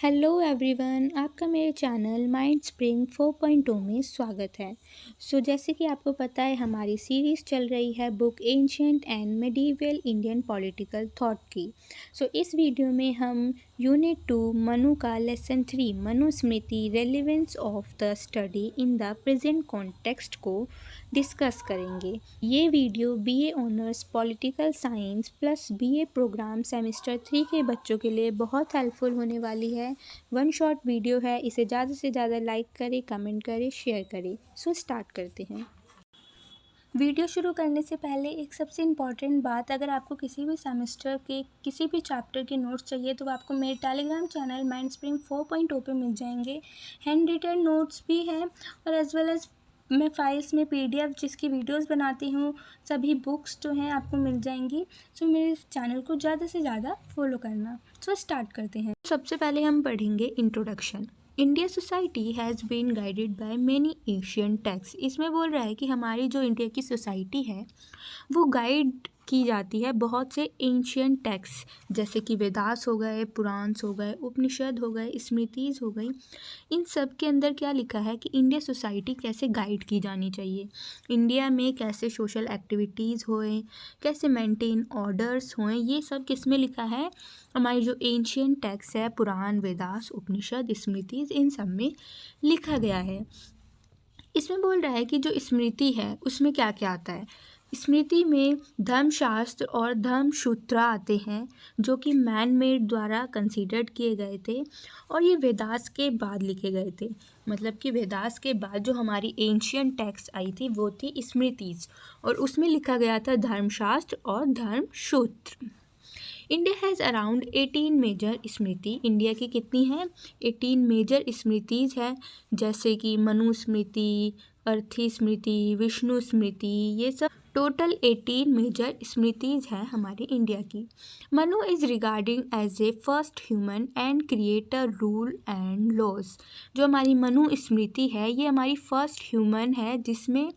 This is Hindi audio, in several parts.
हेलो एवरीवन, आपका मेरे चैनल माइंड स्प्रिंग 4.0 में स्वागत है। जैसे कि आपको पता है हमारी सीरीज़ चल रही है book ancient and medieval Indian political thought की। इस वीडियो में हम यूनिट 2 मनु का lesson 3 Manusmriti relevance of the study in the present context को डिस्कस करेंगे। ये वीडियो BA honours political science plus BA programme semester 3 के बच्चों के लिए बहुत हेल्पफुल होने वाली है। वन शॉट वीडियो है, इसे ज़्यादा से ज़्यादा लाइक करें, कमेंट करें, शेयर करें। स्टार्ट करते हैं। वीडियो शुरू करने से पहले एक सबसे इम्पॉर्टेंट बात, अगर आपको किसी भी सेमेस्टर के किसी भी चैप्टर के नोट्स चाहिए तो आपको मेरे टेलीग्राम चैनल माइंड स्प्रिंग 4.0 पे मिल जाएंगे। हैंड रिटन नोट्स भी हैं और एज वेल एज मैं फाइल्स में पीडीएफ जिसकी वीडियोस बनाती हूँ, सभी बुक्स जो हैं आपको मिल जाएंगी। मेरे चैनल को ज़्यादा से ज़्यादा फॉलो करना। स्टार्ट करते हैं। सबसे पहले हम पढ़ेंगे introduction. India society has been guided by many Asian text. इसमें बोल रहा है कि हमारी जो इंडिया की सोसाइटी है वो गाइड की जाती है बहुत से एंशियंट टेक्स्ट, जैसे कि वेदास हो गए, पुराण्स हो गए, उपनिषद हो गए, स्मृतिज हो गई। इन सब के अंदर क्या लिखा है कि इंडिया सोसाइटी कैसे गाइड की जानी चाहिए, इंडिया में कैसे सोशल एक्टिविटीज़ होएं, कैसे मेंटेन ऑर्डर्स होएं, ये सब किस में लिखा है? हमारी जो एंशियंट टेक्स्ट है, पुराण, वेदास, उपनिषद, स्मृतिज, इन सब में लिखा गया है। इसमें बोल रहा है कि जो स्मृति है उसमें क्या क्या आता है। स्मृति में धर्मशास्त्र और धर्मसूत्र आते हैं जो कि मैन मेड द्वारा कंसीडर्ड किए गए थे और ये वेदास के बाद लिखे गए थे। मतलब कि वेदास के बाद जो हमारी एंशियंट टेक्स्ट आई थी वो थी स्मृतिज और उसमें लिखा गया था धर्मशास्त्र और धर्मसूत्र। India has around 18 major smriti. India की कितनी हैं? 18 मेजर स्मृतिज हैं, जैसे कि मनुस्मृति, अर्थी स्मृति, विष्णु स्मृति, ये सब टोटल 18 मेजर स्मृतिज हैं हमारी इंडिया की। Manu is regarding as a first human and creator rule and laws. जो हमारी मनु स्मृति है ये हमारी फर्स्ट ह्यूमन है जिसमें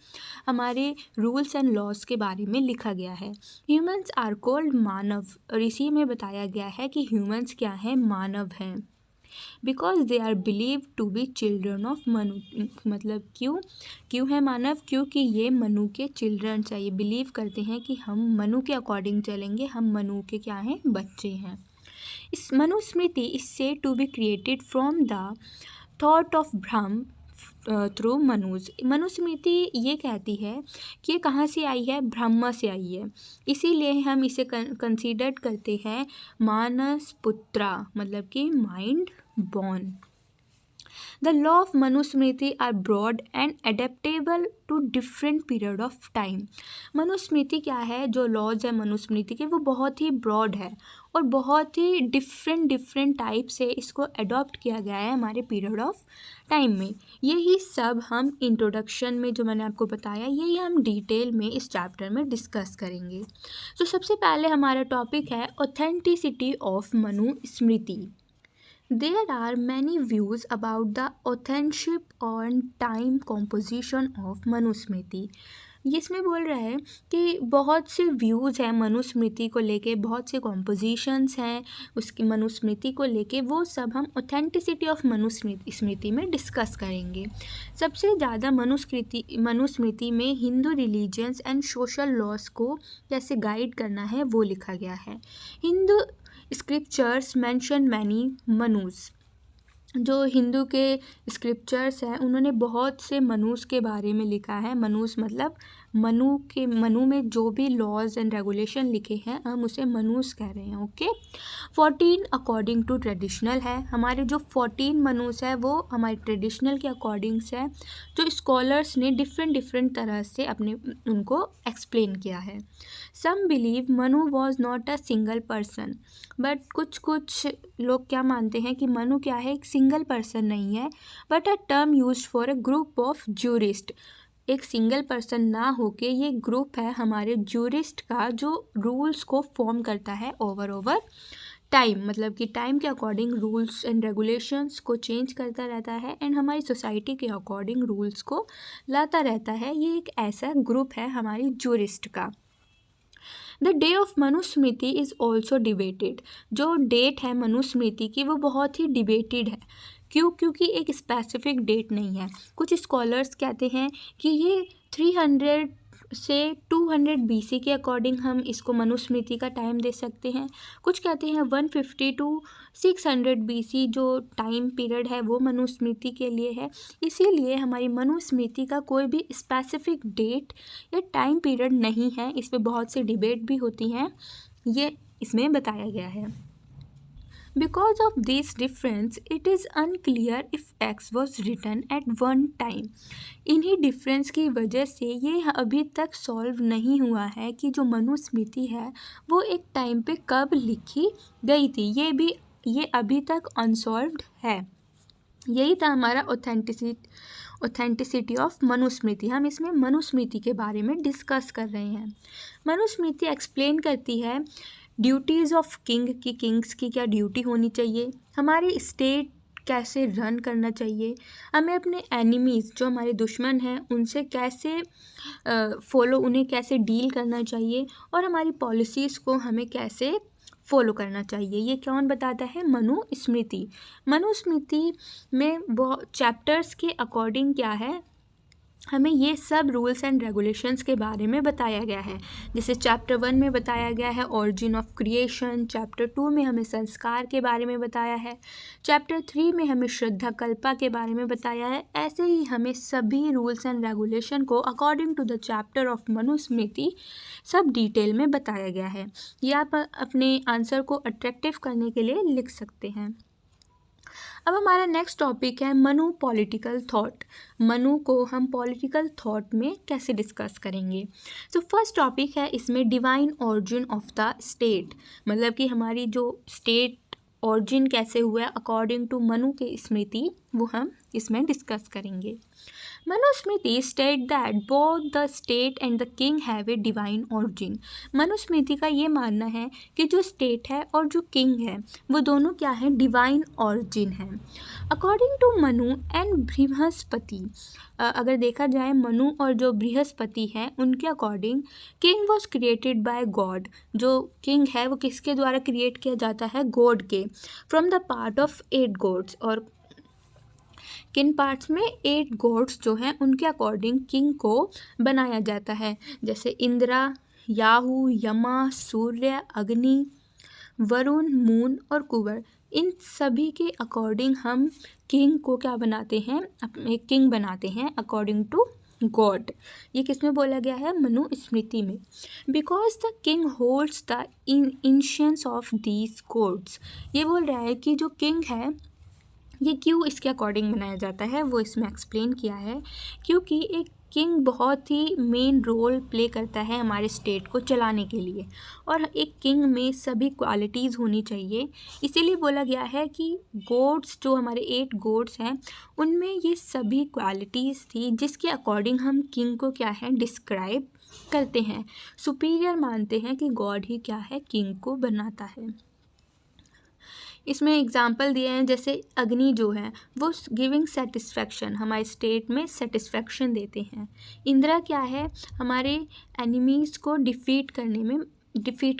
हमारे रूल्स एंड लॉज के बारे में लिखा गया है। ह्यूमन्स आर कॉल्ड मानव, और इसी में बताया गया है कि ह्यूमन्स क्या हैं? मानव हैं। Because they are believe to be children of Manu. मतलब क्यों है मानव? क्योंकि ये मनु के चिल्ड्रन है। ये बिलीव करते हैं कि हम मनु के अकॉर्डिंग चलेंगे, हम मनु के क्या हैं? बच्चे हैं। इस Manusmriti is said to be created from the thought of Brahma through Manuj. Manusmriti ये कहती है कि ये कहाँ से आई है? ब्रह्मा से आई है। इसीलिए हम इसे कंसीडर करते हैं मानस पुत्रा, मतलब कि mind born. The law of Manusmriti are broad and adaptable to different period of time। Manusmriti क्या है? जो लॉज है मनुस्मृति के वो बहुत ही ब्रॉड है और बहुत ही डिफरेंट टाइप से इसको अडॉप्ट किया गया है हमारे पीरियड ऑफ टाइम में। यही सब हम इंट्रोडक्शन में जो मैंने आपको बताया यही हम डिटेल में इस चैप्टर में डिस्कस करेंगे। सबसे पहले हमारा टॉपिक है authenticity of Manusmriti. There are many views about the authorship and time composition of Manusmriti. इसमें बोल रहा है कि बहुत से व्यूज़ हैं मनुस्मृति को लेके, बहुत से कॉम्पोजिशंस हैं उसकी मनुस्मृति को लेके, वो सब हम ऑथेंटिसिटी ऑफ मनुस्मृति में डिस्कस करेंगे। सबसे ज़्यादा मनुस्मृति में Hindu religions and social laws को कैसे गाइड करना है वो लिखा गया है। Hindu scriptures mention many Manuj. जो हिंदू के स्क्रिप्चर्स हैं उन्होंने बहुत से मनुज के बारे में लिखा है। मनुज मतलब मनु में जो भी लॉज एंड रेगुलेशन लिखे हैं हम उसे मनुज कह रहे हैं। ओके। 14 अकॉर्डिंग टू ट्रेडिशनल है। हमारे जो 14 मनुज है वो हमारे ट्रेडिशनल के अकॉर्डिंग है, जो स्कॉलर्स ने डिफरेंट तरह से अपने उनको एक्सप्लेन किया है। Some believe Manu was not a single person, but कुछ लोग क्या मानते हैं कि मनु क्या है? एक सिंगल पर्सन नहीं है, but a term used for a group of jurist. एक सिंगल पर्सन ना होके ये ग्रुप है हमारे ज्यूरिस्ट का जो रूल्स को फॉर्म करता है ओवर टाइम। मतलब कि टाइम के अकॉर्डिंग रूल्स एंड रेगुलेशंस को चेंज करता रहता है एंड हमारी सोसाइटी के अकॉर्डिंग रूल्स को लाता रहता है। ये एक ऐसा ग्रुप है हमारी ज्यूरिस्ट का। The day of Manusmriti is also debated. जो डेट है मनुस्मृति की वो बहुत ही डिबेटेड है। क्यों? क्योंकि एक स्पेसिफिक डेट नहीं है। कुछ स्कॉलर्स कहते हैं कि ये 300 से 200 BC के अकॉर्डिंग हम इसको मनुस्मृति का टाइम दे सकते हैं। कुछ कहते हैं 150 टू 600 BC जो टाइम पीरियड है वो मनुस्मृति के लिए है। इसीलिए हमारी मनुस्मृति का कोई भी स्पेसिफिक डेट या टाइम पीरियड नहीं है। इस पर बहुत सी डिबेट भी होती हैं, ये इसमें बताया गया है। Because of this difference, it is unclear if text was written at one time. इन्हीं डिफरेंस की वजह से ये अभी तक सॉल्व नहीं हुआ है कि जो मनुस्मृति है वो एक टाइम पे कब लिखी गई थी। ये अभी तक अनसॉल्व्ड है। यही था हमारा ऑथेंटिसिटी ऑफ मनुस्मृति। हम इसमें मनुस्मृति के बारे में डिस्कस कर रहे हैं। मनुस्मृति एक्सप्लेन करती है ड्यूटीज़ ऑफ किंग की, किंग्स की क्या ड्यूटी होनी चाहिए, हमारी स्टेट कैसे रन करना चाहिए, हमें अपने एनिमीज़ जो हमारे दुश्मन हैं उनसे कैसे उन्हें कैसे डील करना चाहिए, और हमारी पॉलिसीज़ को हमें कैसे फॉलो करना चाहिए। ये कौन बताता है? मनुस्मृति। मनुस्मृति में बहुत चैप्टर्स के अकॉर्डिंग क्या है, हमें ये सब रूल्स एंड रेगुलेशंस के बारे में बताया गया है। जैसे चैप्टर 1 में बताया गया है ऑरिजिन ऑफ क्रिएशन, चैप्टर 2 में हमें संस्कार के बारे में बताया है, चैप्टर 3 में हमें श्रद्धा कल्पा के बारे में बताया है। ऐसे ही हमें सभी रूल्स एंड रेगुलेशन को according to the chapter of Manusmriti सब डिटेल में बताया गया है। ये आप अपने आंसर को अट्रैक्टिव करने के लिए लिख सकते हैं। अब हमारा नेक्स्ट टॉपिक है मनु पॉलिटिकल थॉट। मनु को हम पॉलिटिकल थॉट में कैसे डिस्कस करेंगे। सो फर्स्ट टॉपिक है इसमें divine origin of the state, मतलब कि हमारी जो स्टेट ऑरिजिन कैसे हुआ है अकॉर्डिंग टू मनु के स्मृति, वो हम इसमें डिस्कस करेंगे। Manusmriti state that both the state and the king have a divine origin. Manusmriti का ये मानना है कि जो स्टेट है और जो किंग है वो दोनों क्या है? डिवाइन ऑरिजिन है। According to Manu and Brihaspati, अगर देखा जाए मनु और जो बृहस्पति हैं उनके according king was created by god. जो किंग है वो किसके द्वारा क्रिएट किया जाता है? गॉड के, from the part of 8 gods. और किन पार्ट्स में? 8 गॉड्स जो हैं उनके अकॉर्डिंग किंग को बनाया जाता है। जैसे इंद्रा, याहू, यमा, सूर्य, अग्नि, वरुण, मून और कुबर, इन सभी के अकॉर्डिंग हम किंग को क्या बनाते हैं? अपने किंग बनाते हैं अकॉर्डिंग टू गॉड। ये किस में बोला गया है? मनुस्मृति में। Because the king holds the essence of these gods. ये बोल रहा है कि जो किंग है ये क्यों इसके अकॉर्डिंग बनाया जाता है, वो इसमें एक्सप्लेन किया है। क्योंकि एक किंग बहुत ही मेन रोल प्ले करता है हमारे स्टेट को चलाने के लिए, और एक किंग में सभी क्वालिटीज़ होनी चाहिए। इसीलिए बोला गया है कि गॉड्स जो हमारे 8 गॉड्स हैं उनमें ये सभी क्वालिटीज़ थी जिसके अकॉर्डिंग हम किंग को क्या है? डिस्क्राइब करते हैं। सुपीरियर मानते हैं कि गॉड ही क्या है? किंग को बनाता है। इसमें एग्जाम्पल दिए हैं, जैसे अग्नि जो है वो गिविंग सेटिस्फैक्शन, हमारे स्टेट में सेटिस्फैक्शन देते हैं। इंद्रा क्या है? हमारे एनिमीज़ को डिफीट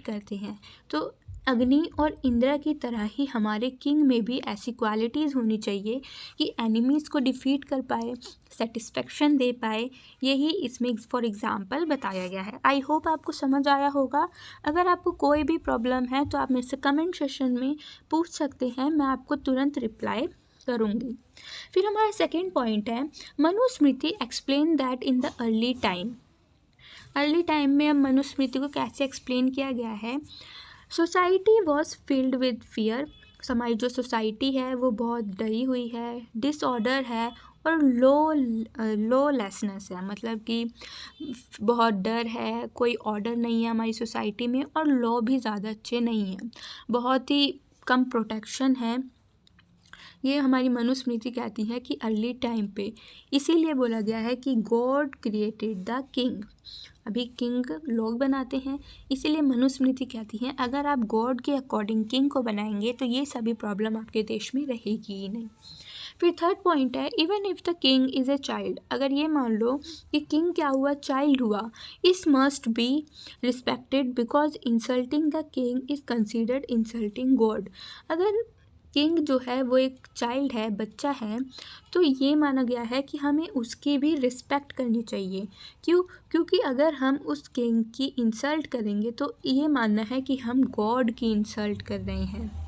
करते हैं। तो अग्नि और इंद्रा की तरह ही हमारे किंग में भी ऐसी क्वालिटीज़ होनी चाहिए कि एनिमीज़ को डिफीट कर पाए, सेटिस्फैक्शन दे पाए। यही इसमें फॉर एग्ज़ाम्पल बताया गया है। आई होप आपको समझ आया होगा। अगर आपको कोई भी प्रॉब्लम है तो आप मेरे से कमेंट सेशन में पूछ सकते हैं, मैं आपको तुरंत रिप्लाई करूँगी। फिर हमारा सेकेंड पॉइंट है Manusmriti explain that in the early time में मनुस्मृति को कैसे एक्सप्लेन किया गया है। Society was filled with fear. हमारी जो सोसाइटी है वो बहुत डरी हुई है, डिसऑर्डर है और लॉलेसनेस है, मतलब कि बहुत डर है, कोई ऑर्डर नहीं है हमारी सोसाइटी में, और लॉ भी ज़्यादा अच्छे नहीं हैं, बहुत ही कम प्रोटेक्शन है। ये हमारी मनुस्मृति कहती है कि अर्ली टाइम पे इसीलिए बोला गया है कि गॉड क्रिएटेड द किंग। अभी किंग लोग बनाते हैं, इसीलिए मनुस्मृति कहती है अगर आप गॉड के अकॉर्डिंग किंग को बनाएंगे तो ये सभी प्रॉब्लम आपके देश में रहेगी ही नहीं। फिर थर्ड पॉइंट है even if the king is a child, अगर ये मान लो कि किंग क्या हुआ, चाइल्ड हुआ, इस must be respected because insulting the king is considered insulting God. अगर किंग जो है वो एक चाइल्ड है, बच्चा है, तो ये माना गया है कि हमें उसकी भी रिस्पेक्ट करनी चाहिए। क्यों? क्योंकि अगर हम उस किंग की इंसल्ट करेंगे तो ये मानना है कि हम गॉड की इंसल्ट कर रहे हैं।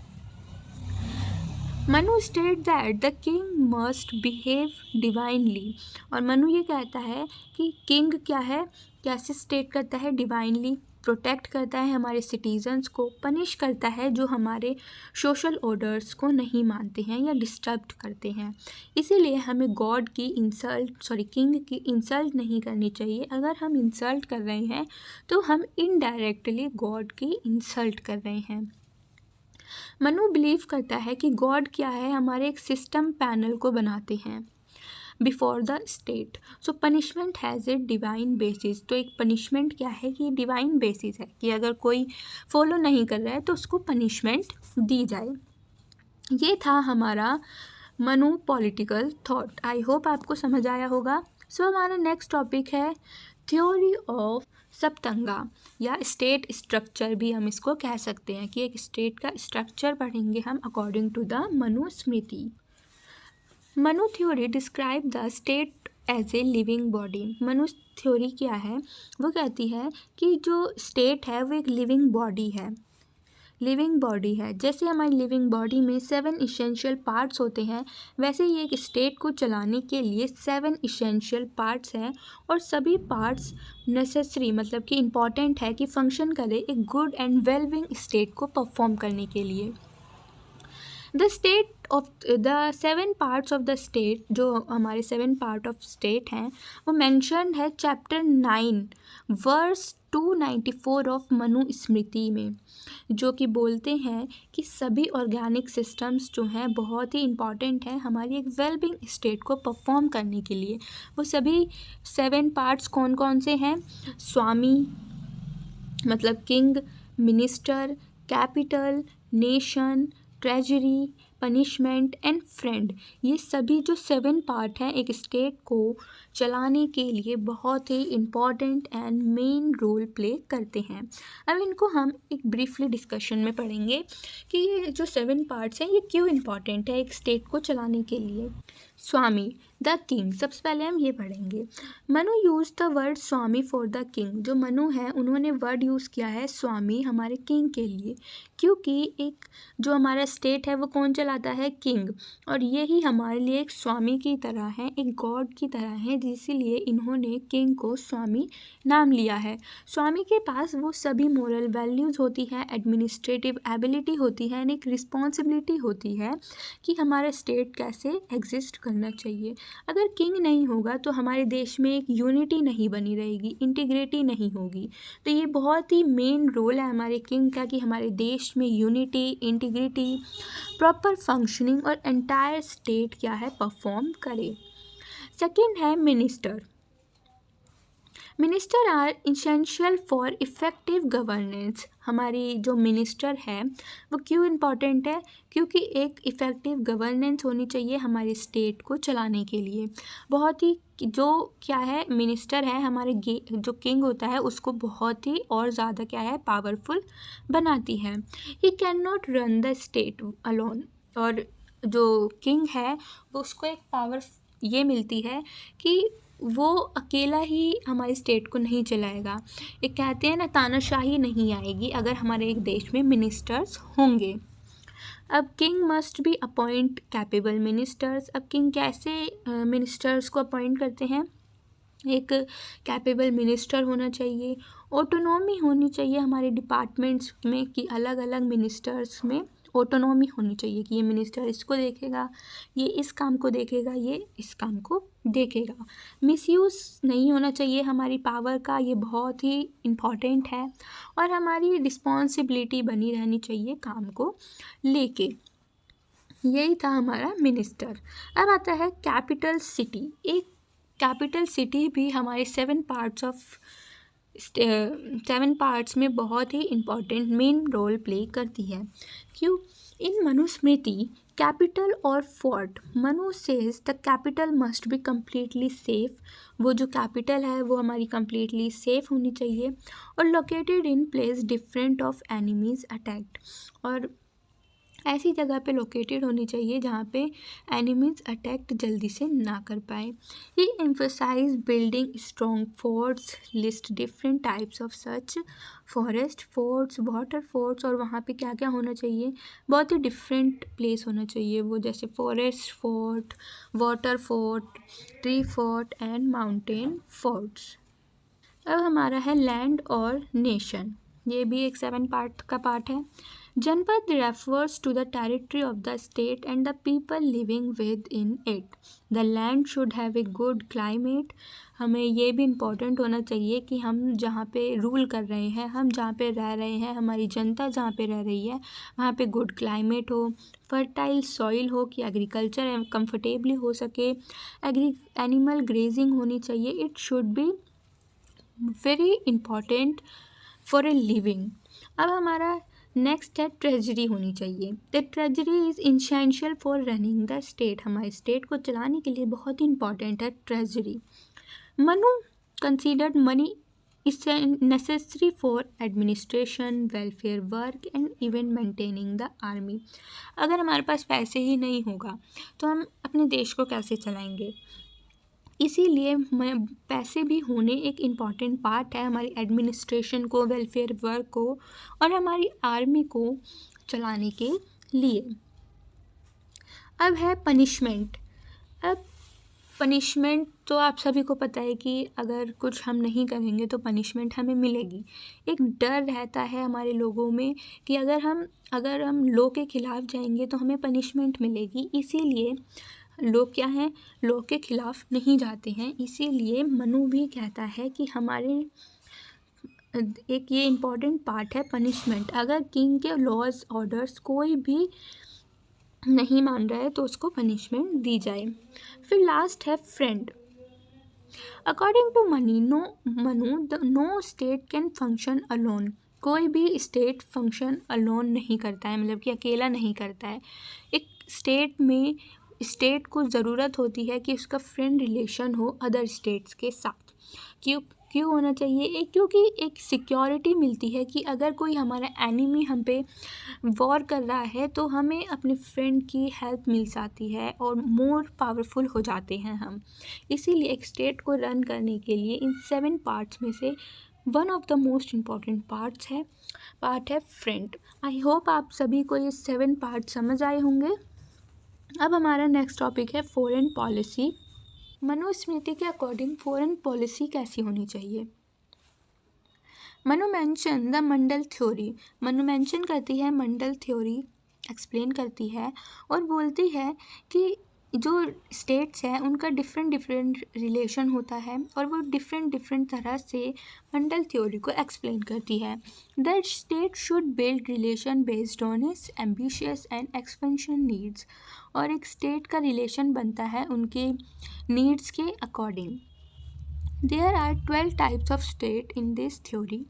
Manu state that the king must behave divinely, और मनु ये कहता है कि किंग क्या है, कैसे स्टेट करता है, डिवाइनली प्रोटेक्ट करता है हमारे सिटीजन्स को, पनिश करता है जो हमारे सोशल ऑर्डर्स को नहीं मानते हैं या डिस्टर्ब करते हैं। इसीलिए हमें गॉड की किंग की इंसल्ट नहीं करनी चाहिए। अगर हम इंसल्ट कर रहे हैं तो हम इनडायरेक्टली गॉड की इंसल्ट कर रहे हैं। मनु बिलीव करता है कि गॉड क्या है, हमारे एक सिस्टम पैनल को बनाते हैं before the state, so punishment has a divine basis. तो एक पनिशमेंट क्या है कि डिवाइन बेसिस है कि अगर कोई फॉलो नहीं कर रहा है तो उसको पनिशमेंट दी जाए। ये था हमारा Manu political thought. I hope आपको समझ आया होगा। सो हमारा नेक्स्ट टॉपिक है थ्योरी ऑफ सप्तंगा या स्टेट स्ट्रक्चर भी हम इसको कह सकते हैं कि एक स्टेट का स्ट्रक्चर पढ़ेंगे हम according to the Manusmriti. Manu theory describe the state as a living body. Manu theory क्या है, वो कहती है कि जो स्टेट है वो एक लिविंग बॉडी है। लिविंग बॉडी है, जैसे हमारी लिविंग बॉडी में 7 इसेंशियल पार्ट्स होते हैं, वैसे ही एक स्टेट को चलाने के लिए 7 इसेंशियल पार्ट्स हैं और सभी पार्ट्स नेसेसरी मतलब कि इम्पॉर्टेंट है कि फंक्शन करे एक गुड एंड वेलबिंग स्टेट को परफॉर्म करने के लिए। The state of the 7 parts of the state, जो हमारे 7 पार्ट ऑफ स्टेट हैं, वो मैंशनड है चैप्टर 9 वर्स 294 ऑफ मनुस्मृति में, जो कि बोलते हैं कि सभी ऑर्गेनिक सिस्टम्स जो हैं बहुत ही इम्पॉर्टेंट है हमारी एक वेलबिंग स्टेट को परफॉर्म करने के लिए। वो सभी 7 पार्ट्स कौन कौन से हैं? स्वामी मतलब king, minister, capital, nation, treasury, punishment and friend. ये सभी जो 7 पार्ट हैं एक स्टेट को चलाने के लिए बहुत ही important and main role play करते हैं। अब इनको हम एक ब्रीफली डिस्कशन में पढ़ेंगे कि ये जो 7 पार्ट्स हैं ये क्यों इम्पॉर्टेंट है एक स्टेट को चलाने के लिए। स्वामी द किंग, सबसे पहले हम ये पढ़ेंगे। Manu use the word Swami for the king. जो मनु है उन्होंने वर्ड यूज़ किया है स्वामी हमारे किंग के लिए, क्योंकि एक जो हमारा स्टेट है वो कौन चलाता है? किंग, और यही हमारे लिए एक स्वामी की तरह है, एक गॉड की तरह है, इसीलिए इन्होंने किंग को स्वामी नाम लिया है। स्वामी के पास वो सभी मोरल वैल्यूज़ होती हैं, एडमिनिस्ट्रेटिव एबिलिटी होती है, एक रिस्पॉन्सिबिलिटी होती है कि हमारा स्टेट कैसे एग्जिस्ट करना चाहिए। अगर किंग नहीं होगा तो हमारे देश में एक यूनिटी नहीं बनी रहेगी, इंटीग्रिटी नहीं होगी। तो ये बहुत ही मेन रोल है हमारे किंग का कि हमारे देश में यूनिटी, इंटीग्रिटी, प्रॉपर फंक्शनिंग और एंटायर स्टेट क्या है परफॉर्म करे। सेकंड है minister. Minister are essential for effective governance. हमारी जो मिनिस्टर है वो क्यों इम्पॉर्टेंट है? क्योंकि एक इफ़ेक्टिव गवर्नेंस होनी चाहिए हमारे स्टेट को चलाने के लिए। बहुत ही जो क्या है मिनिस्टर है हमारे जो किंग होता है उसको बहुत ही और ज़्यादा क्या है पावरफुल बनाती है। He can not run the state alone, और जो किंग है वो उसको एक पावर ये मिलती है कि वो अकेला ही हमारी स्टेट को नहीं चलाएगा। एक कहते हैं ना तानाशाही नहीं आएगी अगर हमारे एक देश में मिनिस्टर्स होंगे। अब king must be appoint capable ministers. अब किंग कैसे मिनिस्टर्स को अपॉइंट करते हैं? एक कैपेबल मिनिस्टर होना चाहिए, ऑटोनॉमी होनी चाहिए हमारे डिपार्टमेंट्स में कि अलग अलग मिनिस्टर्स में ऑटोनॉमी होनी चाहिए कि ये मिनिस्टर इसको देखेगा, ये इस काम को देखेगा, ये इस काम को देखेगा। मिसयूज़ नहीं होना चाहिए हमारी पावर का, ये बहुत ही इम्पॉर्टेंट है, और हमारी रिस्पॉन्सिबिलिटी बनी रहनी चाहिए काम को लेके। यही था हमारा मिनिस्टर। अब आता है कैपिटल सिटी। एक कैपिटल सिटी भी हमारे 7 पार्ट्स में बहुत ही इम्पॉर्टेंट मेन रोल प्ले करती है। क्यों? इन मनुस्मृति कैपिटल और fort, Manu says the capital must be completely safe. वो जो कैपिटल है वो हमारी कम्प्लीटली सेफ होनी चाहिए, और located in place different of enemies attacked, और ऐसी जगह पे लोकेटेड होनी चाहिए जहाँ पे एनिमीज अटैक जल्दी से ना कर पाए। He emphasize building strong forts, list different types of such, forest forts, water forts, और वहाँ पे क्या क्या होना चाहिए, बहुत ही डिफरेंट प्लेस होना चाहिए वो, जैसे forest fort, water fort, tree fort and mountain forts. अब हमारा है लैंड और नेशन। ये भी एक 7 पार्ट का पार्ट है। जनपद refers to the territory of the state and the people living within it. The land should have a good climate. हमें ये भी इम्पोर्टेंट होना चाहिए कि हम जहाँ पे रूल कर रहे हैं, हम जहाँ पे रह रहे हैं, हमारी जनता जहाँ पे रह रही है, वहाँ पे गुड क्लाइमेट हो, फर्टाइल सॉइल हो कि एग्रीकल्चर कंफर्टेबली हो सके, एनिमल ग्रेजिंग होनी चाहिए। It should be very important for a living. अब हमारा नेक्स्ट है ट्रेजरी होनी चाहिए। The treasury is essential for running the state. हमारे स्टेट को चलाने के लिए बहुत ही इंपॉर्टेंट है treasury. Manu considered money is necessary for administration, welfare work and even maintaining the army. अगर हमारे पास पैसे ही नहीं होगा तो हम अपने देश को कैसे चलाएंगे? इसीलिए पैसे भी होने एक इम्पॉर्टेंट पार्ट है हमारी एडमिनिस्ट्रेशन को, वेलफेयर वर्क को, और हमारी आर्मी को चलाने के लिए। अब है पनिशमेंट। अब पनिशमेंट तो आप सभी को पता है कि अगर कुछ हम नहीं करेंगे तो पनिशमेंट हमें मिलेगी। एक डर रहता है हमारे लोगों में कि अगर हम लॉ के खिलाफ जाएंगे तो हमें पनिशमेंट मिलेगी। इसीलिए लोग क्या हैं, लॉ के खिलाफ नहीं जाते हैं। इसीलिए मनु भी कहता है कि हमारे एक ये इम्पॉर्टेंट पार्ट है पनिशमेंट। अगर किंग के लॉज ऑर्डर्स कोई भी नहीं मान रहा है तो उसको पनिशमेंट दी जाए। फिर लास्ट है friend. According to Manu no state can function alone. कोई भी स्टेट फंक्शन अलोन नहीं करता है, मतलब कि अकेला नहीं करता है। एक स्टेट को ज़रूरत होती है कि उसका फ्रेंड रिलेशन हो अदर स्टेट्स के साथ। क्यों होना चाहिए? क्योंकि एक सिक्योरिटी मिलती है कि अगर कोई हमारा एनिमी हम पे वॉर कर रहा है तो हमें अपने फ्रेंड की हेल्प मिल जाती है और मोर पावरफुल हो जाते हैं हम। इसीलिए एक स्टेट को रन करने के लिए इन 7 पार्ट्स में से one of the most important part है फ्रेंड। आई होप आप सभी को ये 7 पार्ट समझ आए होंगे। अब हमारा नेक्स्ट टॉपिक है फॉरेन पॉलिसी। मनुस्मृति के अकॉर्डिंग फॉरेन पॉलिसी कैसी होनी चाहिए? Manu mention the Mandal theory. Manu mention करती है मंडल थ्योरी, एक्सप्लेन करती है और बोलती है कि जो स्टेट्स हैं उनका डिफरेंट रिलेशन होता है और वो डिफरेंट तरह से मंडल थ्योरी को एक्सप्लेन करती है। The state should build relation based on it's ambitious and expansion needs. और एक स्टेट का रिलेशन बनता है उनके नीड्स के अकॉर्डिंग। There are 12 types of state in this theory.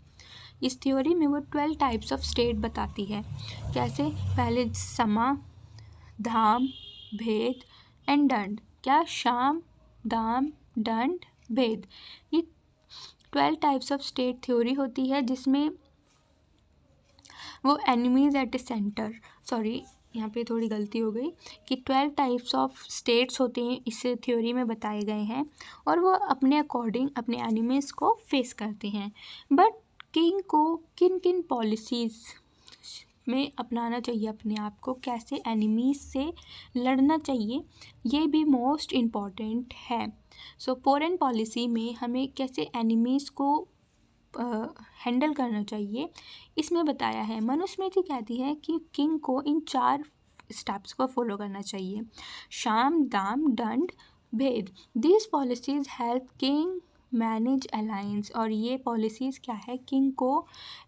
इस थ्योरी में वो 12 टाइप्स ऑफ स्टेट बताती है। कैसे? पहले समा, धाम, भेद एंड दंड। क्या? शाम, दाम, दंड, भेद। ये 12 टाइप्स ऑफ स्टेट थ्योरी होती है जिसमें वो एनिमीज एट ए सेंटर, सॉरी यहाँ पे थोड़ी गलती हो गई, कि 12 टाइप्स ऑफ स्टेट्स होते हैं इस थ्योरी में बताए गए हैं और वो अपने अकॉर्डिंग अपने एनिमीज को फेस करते हैं। बट किंग को किन किन पॉलिसीज़ में अपनाना चाहिए अपने आप को, कैसे एनिमीज से लड़ना चाहिए, ये भी मोस्ट इम्पॉर्टेंट है। सो फॉरेन पॉलिसी में हमें कैसे एनिमीज़ को हैंडल करना चाहिए इसमें बताया है। मनुस्मृति कहती है कि किंग को इन 4 स्टेप्स को फॉलो करना चाहिए: शाम, दाम, दंड, भेद। These policies help king manage alliance. और ये पॉलिसीज़ क्या है, किंग को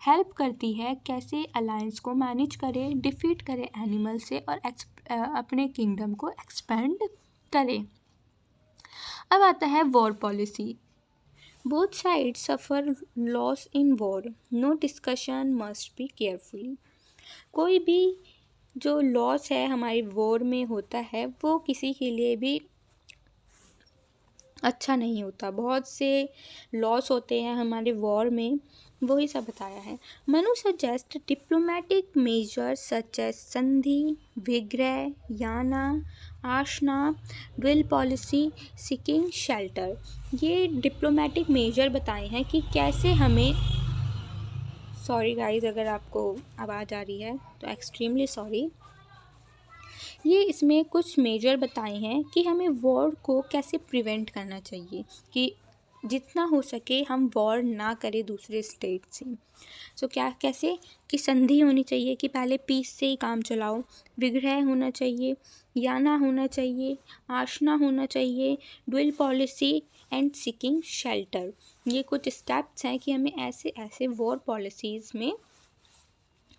हेल्प करती है कैसे अलायंस को मैनेज करे, डिफीट करे एनिमल से और अपने किंगडम को एक्सपेंड करे। अब आता है war policy. Both side suffer loss in war, no discussion must be carefully. कोई भी जो लॉस है हमारी वॉर में होता है वो किसी के लिए भी अच्छा नहीं होता। बहुत से लॉस होते हैं हमारे वॉर में, वही सब बताया है। Manu suggest diplomatic measures such as sandhi, vigraha, yana, asana, will policy, seeking shelter. ये डिप्लोमेटिक मेजर बताए हैं कि कैसे हमें, सॉरी गाइस अगर आपको आवाज़ आ रही है तो एक्सट्रीमली सॉरी। ये इसमें कुछ मेजर बताए हैं कि हमें वॉर को कैसे प्रिवेंट करना चाहिए, कि जितना हो सके हम वॉर ना करें दूसरे स्टेट से। सो क्या कैसे कि संधि होनी चाहिए कि पहले पीस से ही काम चलाओ, विग्रह होना चाहिए, याना होना चाहिए, आशना होना चाहिए, dual policy and seeking shelter. ये कुछ स्टेप्स हैं कि हमें ऐसे ऐसे वॉर पॉलिसीज़ में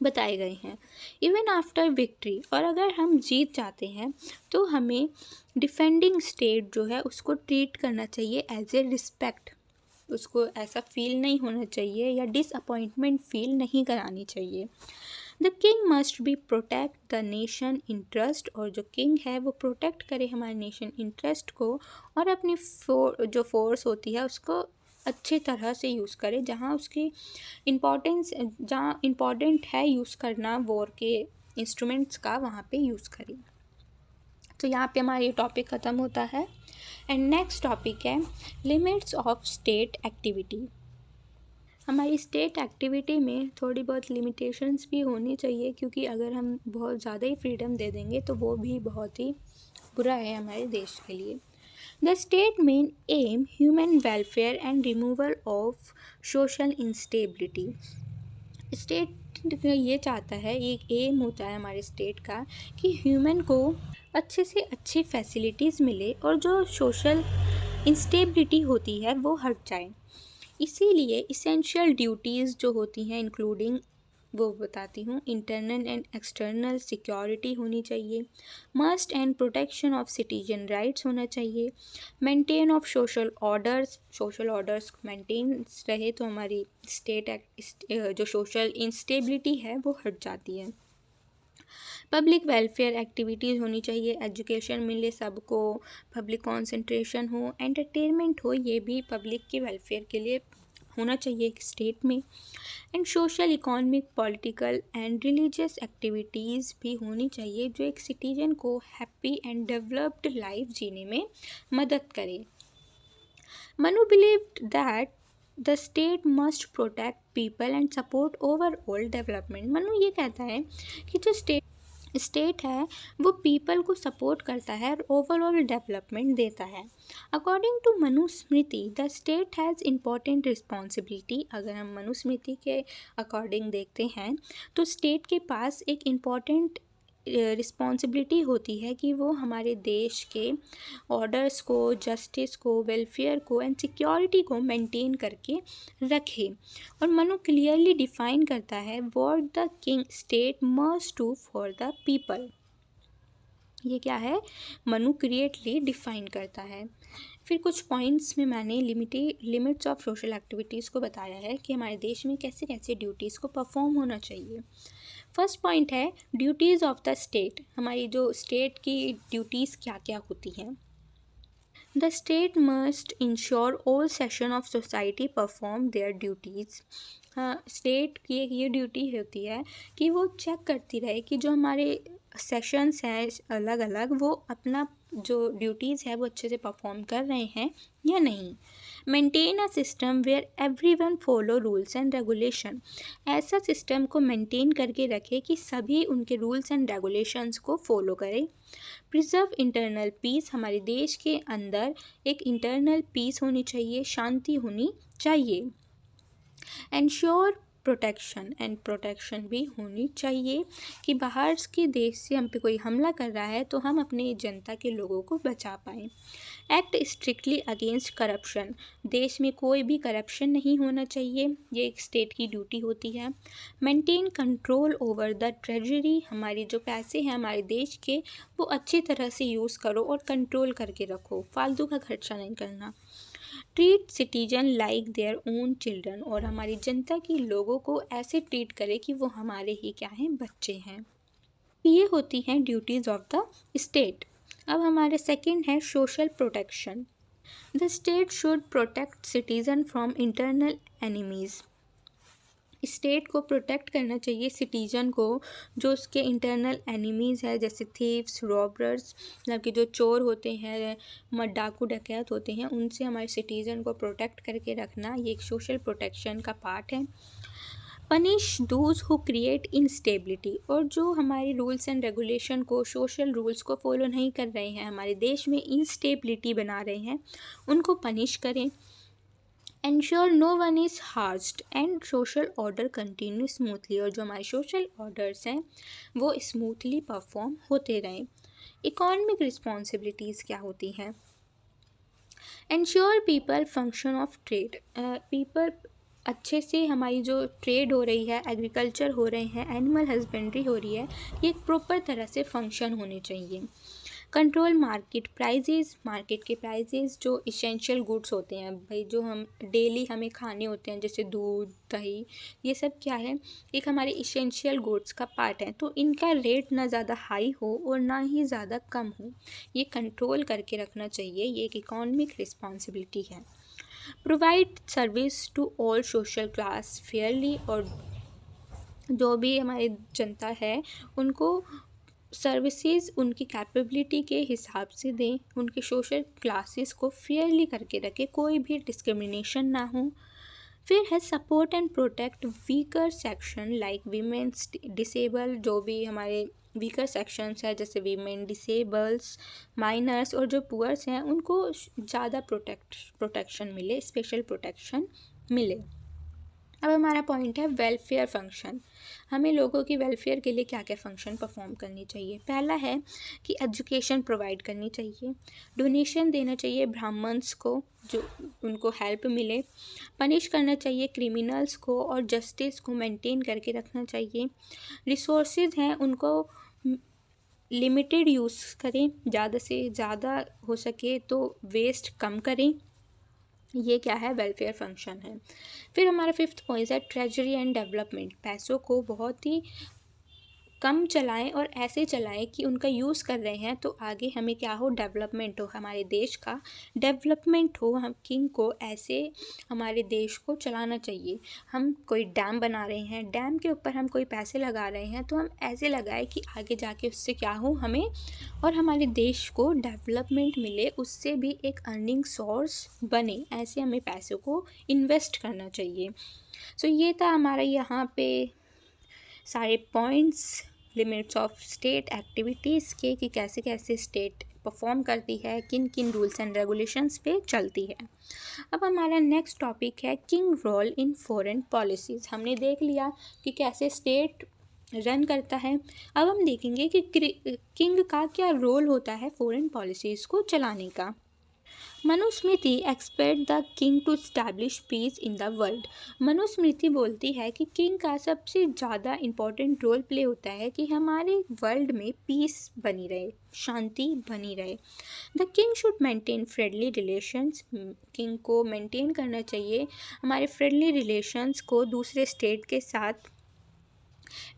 बताए गए हैं। इवन आफ्टर विक्ट्री, और अगर हम जीत जाते हैं तो हमें डिफेंडिंग स्टेट जो है उसको ट्रीट करना चाहिए एज ए रिस्पेक्ट। उसको ऐसा फील नहीं होना चाहिए या डिसअपॉइंटमेंट फील नहीं करानी चाहिए। The king must B protect the nation interest, और जो किंग है वो प्रोटेक्ट करे हमारे नेशन इंटरेस्ट को, और अपनी जो फोर्स होती है उसको अच्छी तरह से यूज़ करे, जहाँ उसकी जहाँ इम्पॉर्टेंट है यूज़ करना वॉर के इंस्ट्रूमेंट्स का, वहाँ पे यूज़ करें। तो यहाँ पे हमारा ये टॉपिक ख़त्म होता है। एंड नेक्स्ट टॉपिक है लिमिट्स ऑफ स्टेट एक्टिविटी। हमारी स्टेट एक्टिविटी में थोड़ी बहुत लिमिटेशंस भी होनी चाहिए, क्योंकि अगर हम बहुत ज़्यादा ही फ्रीडम दे देंगे तो वो भी बहुत ही बुरा है हमारे देश के लिए। The state main aim human welfare and removal of social instability. State ये चाहता है, एक एम होता है हमारे स्टेट का कि ह्यूमन को अच्छे से अच्छी फैसिलिटीज़ मिले और जो सोशल इंस्टेबिलिटी होती है वो हट जाए। इसीलिए इसेंशियल ड्यूटीज़ जो होती हैं इंक्लूडिंग, वो बताती हूँ, इंटरनल एंड एक्सटर्नल सिक्योरिटी होनी चाहिए, must and protection of citizen rights होना चाहिए, maintain of social orders maintain रहे तो हमारी स्टेट जो सोशल इंस्टेबिलिटी है वो हट जाती है। पब्लिक वेलफेयर एक्टिविटीज़ होनी चाहिए, एजुकेशन मिले सबको, पब्लिक कंसंट्रेशन हो, एंटरटेनमेंट हो, ये भी पब्लिक के वेलफेयर के लिए होना चाहिए एक स्टेट में। And social, economic, political and religious activities भी होनी चाहिए जो एक सिटीजन को हैप्पी एंड डेवलप्ड लाइफ जीने में मदद करे। Manu believed that the state must protect people and support overall development. Manu ये कहता है कि जो स्टेट है वो पीपल को सपोर्ट करता है और ओवरऑल डेवलपमेंट देता है। According to Manusmriti the state has important responsibility. अगर हम मनुस्मृति के अकॉर्डिंग देखते हैं तो स्टेट के पास एक इम्पॉर्टेंट रिस्पॉन्सिबिलिटी होती है कि वो हमारे देश के ऑर्डर्स को, जस्टिस को, वेलफेयर को एंड सिक्योरिटी को मेंटेन करके रखे। और मनु क्लियरली डिफाइन करता है what the king state must do for the people. ये क्या है, मनु क्लियरली डिफाइन करता है। फिर कुछ पॉइंट्स में मैंने लिमिट्स ऑफ सोशल एक्टिविटीज़ को बताया है कि हमारे देश में कैसे कैसे ड्यूटीज़ को परफॉर्म होना चाहिए। फर्स्ट पॉइंट है ड्यूटीज़ ऑफ द स्टेट। हमारी जो स्टेट की ड्यूटीज़ क्या क्या होती हैं। The state must ensure all section of society perform their duties. हाँ, स्टेट की एक ये ड्यूटी होती है कि वो चेक करती रहे कि जो हमारे सेशंस हैं अलग अलग, वो अपना जो ड्यूटीज़ है वो अच्छे से परफॉर्म कर रहे हैं या नहीं। Maintain a system where everyone follow rules and regulation. ऐसा सिस्टम को मेंटेन करके रखे कि सभी उनके रूल्स एंड रेगुलेशंस को फॉलो करें। Preserve internal peace. हमारे देश के अंदर एक इंटरनल पीस होनी चाहिए, शांति होनी चाहिए। एंश्योर प्रोटेक्शन एंड प्रोटेक्शन भी होनी चाहिए कि बाहर के देश से हम पे कोई हमला कर रहा है तो हम अपने जनता के लोगों को बचा पाएँ। एक्ट स्ट्रिक्टली अगेंस्ट करप्शन, देश में कोई भी करप्शन नहीं होना चाहिए, ये एक स्टेट की ड्यूटी होती है। Maintain control over the treasury, हमारे जो पैसे हैं हमारे देश के वो अच्छी तरह से यूज़ करो और कंट्रोल करके रखो, फालतू का खर्चा नहीं करना। Treat citizen like their own children, और हमारी जनता की लोगों को ऐसे ट्रीट करे कि वो हमारे ही क्या हैं, बच्चे हैं। ये होती हैं ड्यूटीज़ ऑफ द स्टेट। अब हमारे सेकंड है social protection. The state should protect citizen from internal enemies, state को प्रोटेक्ट करना चाहिए सिटीजन को जो उसके इंटरनल एनिमीज़ है, जैसे थीव्स, रॉबर्स, मतलब कि जो चोर होते हैं, डाकू डकैत होते हैं, उनसे हमारे सिटीजन को प्रोटेक्ट करके रखना ये एक सोशल प्रोटेक्शन का पार्ट है। Punish those who create instability, और जो हमारे रूल्स एंड रेगुलेशन को, सोशल रूल्स को फॉलो नहीं कर रहे हैं, हमारे देश में इंस्टेबिलिटी बना रहे हैं, उनको पनिश करें। Ensure no one is harassed and social order continue smoothly, और जो हमारे सोशल ऑर्डर्स हैं वो स्मूथली परफॉर्म होते रहें। इकोनॉमिक रिस्पॉन्सिबिलिटीज़ क्या होती हैं? Ensure people function of trade, people अच्छे से, हमारी जो ट्रेड हो रही है, एग्रीकल्चर हो रहे हैं, एनिमल हस्बेंड्री हो रही है, ये एक प्रॉपर तरह से फंक्शन होने चाहिए। कंट्रोल मार्केट प्राइजेज़, मार्केट के प्राइजेज़ जो इसेंशियल गुड्स होते हैं भाई, जो हम डेली हमें खाने होते हैं, जैसे दूध, दही, ये सब क्या है, एक हमारे इसेंशियल गुड्स का पार्ट है, तो इनका रेट ना ज़्यादा हाई हो और ना ही ज़्यादा कम हो, ये कंट्रोल करके रखना चाहिए, ये एक इकोनॉमिक रिस्पॉन्सिबिलिटी है। Provide service to all social class fairly, और जो भी हमारी जनता है उनको सर्विसेज उनकी कैपेबिलिटी के हिसाब से दें, उनके सोशल क्लासेस को फेयरली करके रखें, कोई भी डिस्क्रिमिनेशन ना हो। फिर है support and protect weaker section like women's disable, जो भी हमारे वीकर सेक्शंस है जैसे डिसेबल्स, माइनर्स और जो पुअर्स हैं उनको ज़्यादा प्रोटेक्शन मिले, स्पेशल प्रोटेक्शन मिले। अब हमारा पॉइंट है वेलफेयर फंक्शन, हमें लोगों की वेलफेयर के लिए क्या क्या फ़ंक्शन परफॉर्म करनी चाहिए। पहला है कि एजुकेशन प्रोवाइड करनी चाहिए, डोनेशन देना चाहिए ब्राह्मण्स को जो उनको हेल्प मिले, पनिश करना चाहिए क्रिमिनल्स को और जस्टिस को मेंटेन करके रखना चाहिए। रिसोर्सेज हैं उनको लिमिटेड यूज़ करें, ज़्यादा से ज़्यादा हो सके तो वेस्ट कम करें, ये क्या है, वेलफेयर फंक्शन है। फिर हमारा फिफ्थ पॉइंट है ट्रेजरी एंड डेवलपमेंट, पैसों को बहुत ही कम चलाएं और ऐसे चलाएं कि उनका यूज़ कर रहे हैं तो आगे हमें क्या हो, डेवलपमेंट हो, हमारे देश का डेवलपमेंट हो। हम किंग को ऐसे हमारे देश को चलाना चाहिए। हम कोई डैम बना रहे हैं, डैम के ऊपर हम कोई पैसे लगा रहे हैं तो हम ऐसे लगाएं कि आगे जाके उससे क्या हो, हमें और हमारे देश को डेवलपमेंट मिले, उससे भी एक अर्निंग सोर्स बने, ऐसे हमें पैसों को इन्वेस्ट करना चाहिए। सो ये था हमारा यहाँ पे सारे points limits of state activities के, कि कैसे कैसे स्टेट परफॉर्म करती है, किन किन रूल्स एंड रेगुलेशंस पे चलती है। अब हमारा नेक्स्ट टॉपिक है king role in foreign policies. हमने देख लिया कि कैसे स्टेट रन करता है, अब हम देखेंगे कि किंग का क्या रोल होता है फॉरेन पॉलिसीज़ को चलाने का। Manusmriti expect the king to establish peace in the world. Manusmriti बोलती है कि किंग का सबसे ज़्यादा इम्पॉर्टेंट रोल प्ले होता है कि हमारे वर्ल्ड में पीस बनी रहे, शांति बनी रहे। The king should maintain friendly relations, king को मेंटेन करना चाहिए हमारे फ्रेंडली रिलेशंस को दूसरे स्टेट के साथ।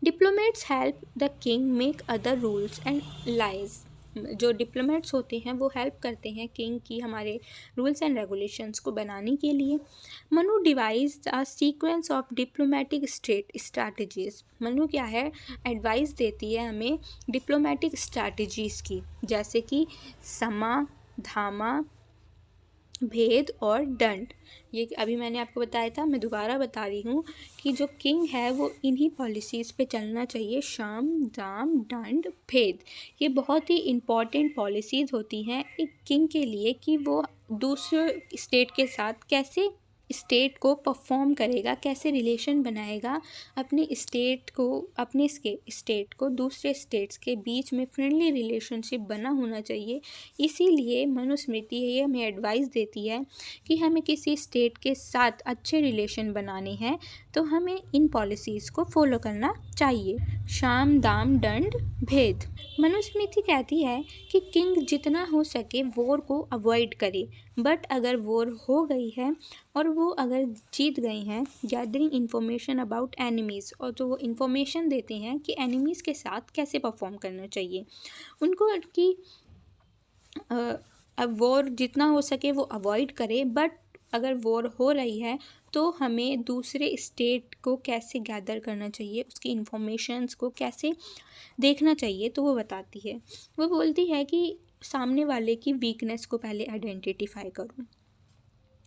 Diplomats help the king make other rules and lies, जो डिप्लोमेट्स होते हैं वो हेल्प करते हैं किंग की हमारे रूल्स एंड रेगुलेशंस को बनाने के लिए। Manu devise a sequence of diplomatic strategies, Manu क्या है, एडवाइस देती है हमें डिप्लोमेटिक स्ट्रैटेजीज़ की, जैसे कि समा, धामा, भेद और दंड। ये अभी मैंने आपको बताया था, मैं दोबारा बता रही हूँ कि जो किंग है वो इन्हीं पॉलिसीज़ पे चलना चाहिए, शाम, दाम, दंड, भेद। ये बहुत ही इम्पॉर्टेंट पॉलिसीज़ होती हैं एक किंग के लिए कि वो दूसरे स्टेट के साथ कैसे स्टेट को परफॉर्म करेगा, कैसे रिलेशन बनाएगा अपने स्टेट को, अपने स्टेट को दूसरे स्टेट्स के बीच में फ्रेंडली रिलेशनशिप बना होना चाहिए। इसीलिए मनुस्मृति ये हमें एडवाइस देती है कि हमें किसी स्टेट के साथ अच्छे रिलेशन बनाने हैं तो हमें इन पॉलिसीज़ को फॉलो करना चाहिए। साम दाम दंड भेद। मनुस्मृति कहती है कि किंग जितना हो सके वॉर को अवॉइड करे, बट अगर वॉर हो गई है और वो अगर जीत गई हैं, गैदरिंग इन्फॉर्मेशन अबाउट एनिमीज़, और जो वो इन्फॉर्मेशन देते हैं कि एनिमीज़ के साथ कैसे परफॉर्म करना चाहिए उनको, कि अब वॉर जितना हो सके वो अवॉइड करे, बट अगर वॉर हो रही है तो हमें दूसरे स्टेट को कैसे गैदर करना चाहिए, उसकी इन्फॉर्मेशंस को कैसे देखना चाहिए, तो वो बताती है। वो बोलती है कि सामने वाले की वीकनेस को पहले आइडेंटिफाई करो।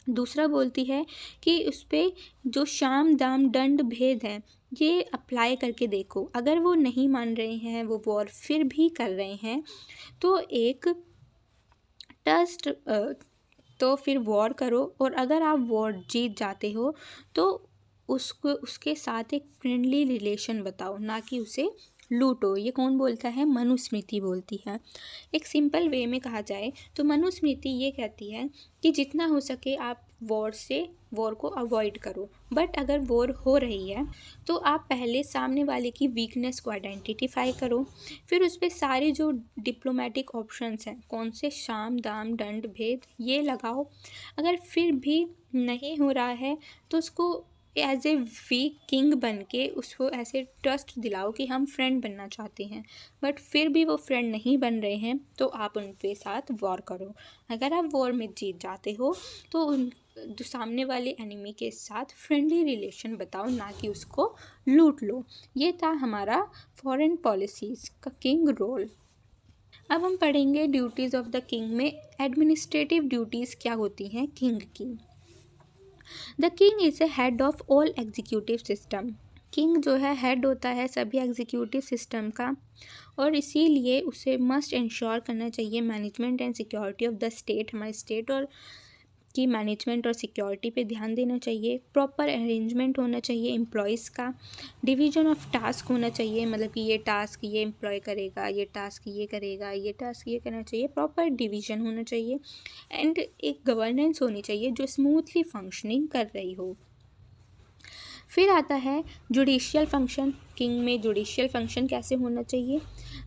दूसरा बोलती है कि उस पर जो साम दाम दंड भेद है ये अप्लाई करके देखो। अगर वो नहीं मान रहे हैं, वो वॉर फिर भी कर रहे हैं, तो एक ट्रस्ट तो फिर वॉर करो, और अगर आप वॉर जीत जाते हो तो उसको उसके साथ एक फ्रेंडली रिलेशन बताओ, ना कि उसे लूटो। ये कौन बोलता है? मनुस्मृति बोलती है। एक सिंपल वे में कहा जाए तो मनुस्मृति ये कहती है कि जितना हो सके आप वॉर को अवॉइड करो, बट अगर वॉर हो रही है तो आप पहले सामने वाले की वीकनेस को आइडेंटिफाई करो, फिर उस पर सारे जो डिप्लोमेटिक ऑप्शंस हैं, कौन से साम दाम दंड भेद, ये लगाओ। अगर फिर भी नहीं हो रहा है तो उसको एज ए वीक किंग बन के उसको ऐसे ट्रस्ट दिलाओ कि हम फ्रेंड बनना चाहते हैं, बट फिर भी वो फ्रेंड नहीं बन रहे हैं तो आप उनके साथ वॉर करो। अगर आप वॉर में जीत जाते हो तो जो सामने वाले एनिमी के साथ फ्रेंडली रिलेशन बताओ, ना कि उसको लूट लो। ये था हमारा फॉरेन पॉलिसीज़ का किंग रोल। अब हम पढ़ेंगे ड्यूटीज़ ऑफ द किंग में एडमिनिस्ट्रेटिव ड्यूटीज़ क्या होती हैं किंग की। The king is a head of all executive system. King जो है हेड होता है सभी एग्जीक्यूटिव सिस्टम का, और इसीलिए उसे मस्ट इंश्योर करना चाहिए management and security of the state. हमारे स्टेट और की मैनेजमेंट और सिक्योरिटी पे ध्यान देना चाहिए। प्रॉपर अरेंजमेंट होना चाहिए एम्प्लॉयज़ का। डिवीजन ऑफ टास्क होना चाहिए, मतलब कि ये टास्क ये एम्प्लॉय करेगा, ये टास्क ये करेगा, ये टास्क ये करना चाहिए। प्रॉपर डिवीजन होना चाहिए एंड एक गवर्नेंस होनी चाहिए जो स्मूथली फंक्शनिंग कर रही हो। फिर आता है जुडिशियल फंक्शन। किंग में जुडिशियल फंक्शन कैसे होना चाहिए?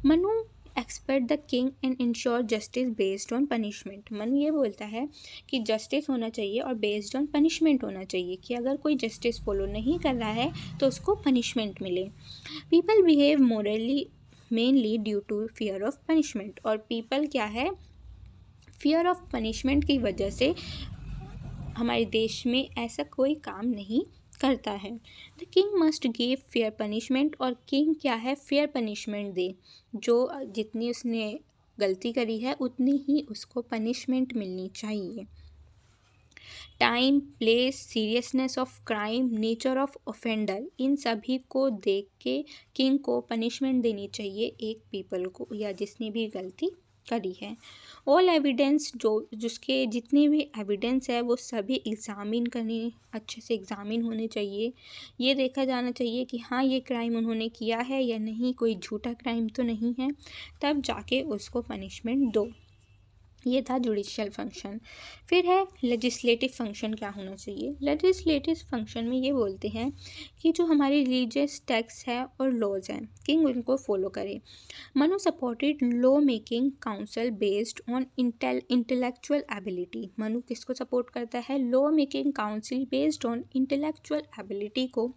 Manu expect the king and ensure justice based on punishment. Manu ये बोलता है कि जस्टिस होना चाहिए और बेस्ड ऑन पनिशमेंट होना चाहिए, कि अगर कोई जस्टिस फॉलो नहीं कर रहा है तो उसको पनिशमेंट मिले। People behave morally mainly due to fear of punishment. और पीपल क्या है? फियर ऑफ पनिशमेंट की वजह से हमारे देश में ऐसा कोई काम नहीं करता है। The king must give fair punishment. और किंग क्या है? फेयर पनिशमेंट दे। जो जितनी उसने गलती करी है उतनी ही उसको पनिशमेंट मिलनी चाहिए। Time, place, seriousness of crime, nature of offender, इन सभी को देख के किंग को पनिशमेंट देनी चाहिए एक पीपल को, या जिसने भी गलती करी है। ऑल एविडेंस, जिसके जितने भी एविडेंस है वो सभी एग्ज़ामिन करने, अच्छे से एग्ज़ामिन होने चाहिए। ये देखा जाना चाहिए कि हाँ ये क्राइम उन्होंने किया है या नहीं, कोई झूठा क्राइम तो नहीं है, तब जाके उसको पनिशमेंट दो। ये था जुडिशियल फंक्शन। फिर है लेजिस्लेटिव फंक्शन क्या होना चाहिए। लेजिस्लेटिव फंक्शन में ये बोलते हैं कि जो हमारी रिलीजियस टेक्स्ट है और लॉज हैं, किंग उनको फॉलो करे। Manu supported law making council based on intellectual ability. Manu किसको सपोर्ट करता है? Law making council based on intellectual ability को,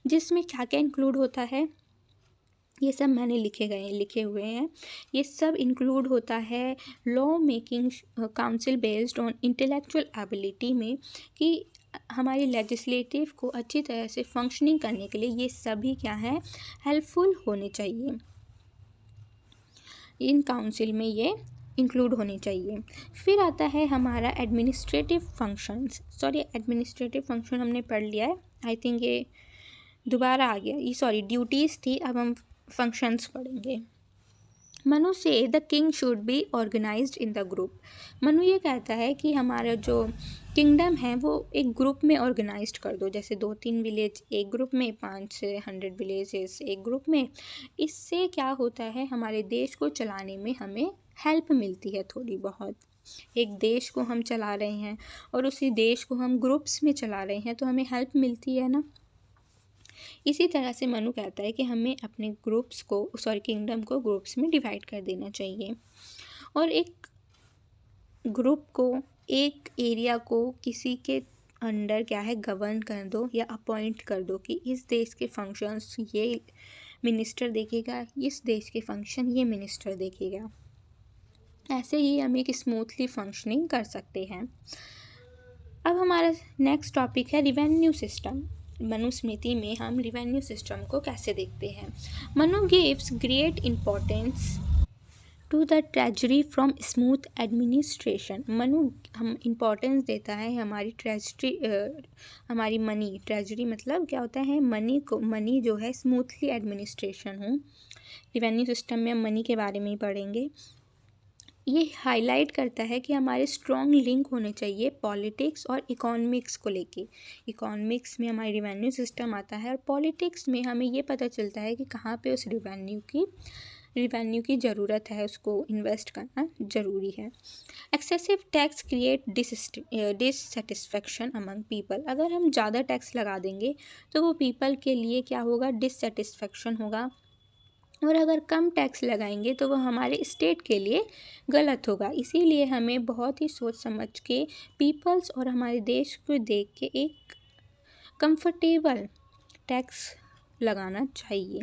जिसमें क्या क्या इंक्लूड होता है ये सब मैंने लिखे हुए हैं। ये सब इंक्लूड होता है law making council based on intellectual ability में, कि हमारी लेजिस्लेटिव को अच्छी तरह से फंक्शनिंग करने के लिए ये सभी क्या है? हेल्पफुल होने चाहिए। इन काउंसिल में ये इंक्लूड होने चाहिए। फिर आता है हमारा एडमिनिस्ट्रेटिव फंक्शंस। एडमिनिस्ट्रेटिव फंक्शन हमने पढ़ लिया है, आई थिंक ये दोबारा आ गया, ये ड्यूटीज़ थी, अब हम फंक्शंस पढ़ेंगे। Manu says the king should be organized in the group. Manu ये कहता है कि हमारा जो किंगडम है वो एक ग्रुप में ऑर्गेनाइज्ड कर दो, जैसे 2-3 विलेज एक ग्रुप में, 5 से 100 विलेजेस एक ग्रुप में। इससे क्या होता है, हमारे देश को चलाने में हमें हेल्प मिलती है थोड़ी बहुत। एक देश को हम चला रहे हैं और उसी देश को हम ग्रुप्स में चला रहे हैं तो हमें हेल्प मिलती है ना। इसी तरह से मनु कहता है कि हमें अपने ग्रुप्स को किंगडम को ग्रुप्स में डिवाइड कर देना चाहिए और एक ग्रुप को, एक एरिया को किसी के अंडर क्या है गवर्न कर दो या अपॉइंट कर दो कि इस देश के फंक्शंस ये मिनिस्टर देखेगा, इस देश के फंक्शन ये मिनिस्टर देखेगा। ऐसे ही हम एक स्मूथली फंक्शनिंग कर सकते हैं। अब हमारा नेक्स्ट टॉपिक है रिवेन्यू सिस्टम। मनुस्मृति में हम रिवेन्यू सिस्टम को कैसे देखते हैं। Manu gives great importance to the treasury from smooth administration. Manu हम इम्पोर्टेंस देता है हमारी हमारी मनी, ट्रेजरी मतलब क्या होता है, मनी जो है स्मूथली एडमिनिस्ट्रेशन हो। रिवेन्यू सिस्टम में हम मनी के बारे में ही पढ़ेंगे। ये हाईलाइट करता है कि हमारे स्ट्रॉन्ग लिंक होने चाहिए पॉलिटिक्स और इकोनॉमिक्स को लेके। इकोनॉमिक्स में हमारी रिवेन्यू सिस्टम आता है और पॉलिटिक्स में हमें ये पता चलता है कि कहाँ पे उस रिवेन्यू की ज़रूरत है, उसको इन्वेस्ट करना ज़रूरी है। Excessive tax create dissatisfaction among people. अगर हम ज़्यादा टैक्स लगा देंगे तो वो पीपल के लिए क्या होगा, डिससेटिस्फेक्शन होगा, और अगर कम टैक्स लगाएंगे तो वो हमारे स्टेट के लिए गलत होगा। इसीलिए हमें बहुत ही सोच समझ के पीपल्स और हमारे देश को देख के एक कंफर्टेबल टैक्स लगाना चाहिए।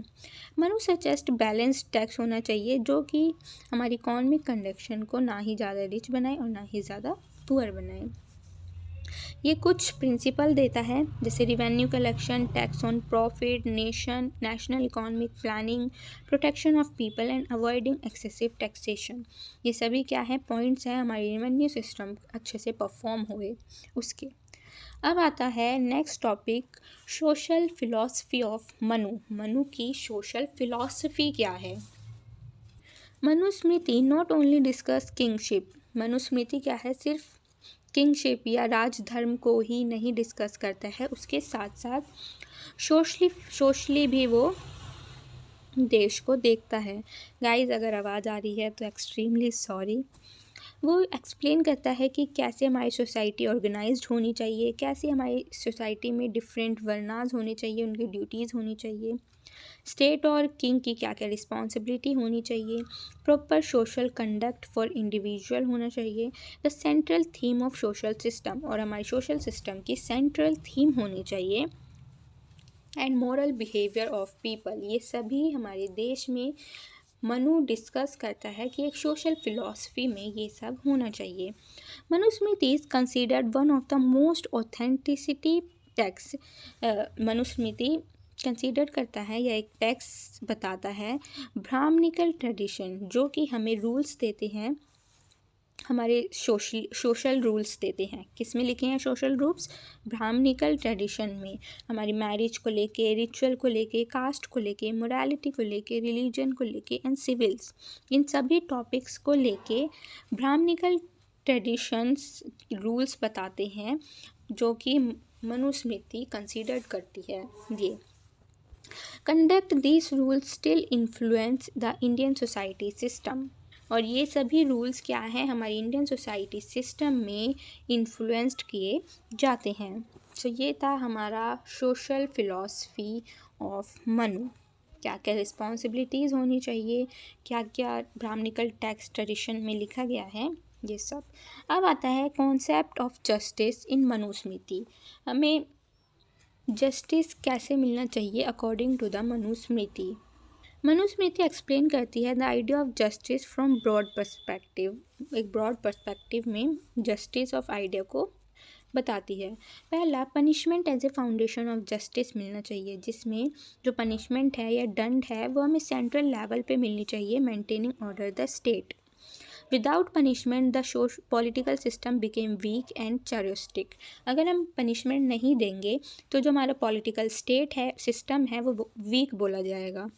मनु सजेस्ट बैलेंस्ड टैक्स होना चाहिए जो कि हमारी इकोनॉमिक कंडीशन को ना ही ज़्यादा रिच बनाए और ना ही ज़्यादा पुअर बनाए। ये कुछ प्रिंसिपल देता है, जैसे revenue collection, tax on profit, national economic planning, protection of people and avoiding excessive taxation. ये सभी क्या है, पॉइंट्स हैं हमारी रिवेन्यू सिस्टम अच्छे से परफॉर्म हुए उसके। अब आता है next topic, social philosophy of Manu. Manu की सोशल फिलॉसफी क्या है। Manusmriti not only discuss kingship. Manusmriti क्या है, सिर्फ किंगशिप या राजधर्म को ही नहीं डिस्कस करता है, उसके साथ साथ सोशली भी वो देश को देखता है। गाइस अगर आवाज़ आ रही है तो एक्सट्रीमली सॉरी। वो एक्सप्लेन करता है कि कैसे हमारी सोसाइटी ऑर्गेनाइज्ड होनी चाहिए, कैसे हमारी सोसाइटी में डिफरेंट वर्नाज होने चाहिए, उनकी ड्यूटीज़ होनी चाहिए, स्टेट और किंग की क्या क्या रिस्पॉन्सिबिलिटी होनी चाहिए, proper social conduct for individual होना चाहिए, the central theme of social system, और हमारी सोशल सिस्टम की सेंट्रल थीम होनी चाहिए, and moral behaviour of people. ये सभी हमारे देश में मनु डिस्कस करता है कि एक सोशल फिलॉसफी में ये सब होना चाहिए। Manusmriti is considered one of the most authenticity text. Manusmriti consider करता है या एक टेक्स्ट बताता है ब्राह्मणिकल ट्रेडिशन, जो कि हमें रूल्स देते हैं, हमारे सोशल रूल्स देते हैं। किस में लिखे हैं सोशल रूल्स, ब्राह्मणिकल ट्रेडिशन में। हमारी मैरिज को लेके, रिचुअल को लेके, कास्ट को लेके, मोरालिटी को लेके, रिलीजन को लेके एंड सिविल्स, इन सभी टॉपिक्स को लेके ब्राह्मणिकल ट्रेडिशंस रूल्स बताते हैं जो कि मनुस्मृति कंसीडर करती है। ये conduct this rules still influence the Indian society system, और ये सभी रूल्स क्या हैं, हमारी इंडियन सोसाइटी सिस्टम में इन्फ्लुएंस्ड किए जाते हैं। तो ये था हमारा सोशल फिलॉसफी ऑफ मनु। क्या क्या रिस्पॉन्सिबिलिटीज़ होनी चाहिए, क्या क्या ब्राह्मणिकल टेक्स्ट ट्रेडिशन में लिखा गया है, ये सब। अब आता है concept of justice in Manusmriti. हमें जस्टिस कैसे मिलना चाहिए according to the Manusmriti. Manusmriti explain करती है the idea of justice from broad perspective. एक ब्रॉड पर्सपेक्टिव में जस्टिस ऑफ आइडिया को बताती है। पहला, punishment as a foundation of justice मिलना चाहिए, जिसमें जो पनिशमेंट है या दंड है वो हमें सेंट्रल लेवल पे मिलनी चाहिए, maintaining order the state. Without punishment the political system became weak and chaotic. अगर हम पनिशमेंट नहीं देंगे तो जो हमारा पॉलिटिकल स्टेट है, सिस्टम है, वो वीक बोला जाएगा।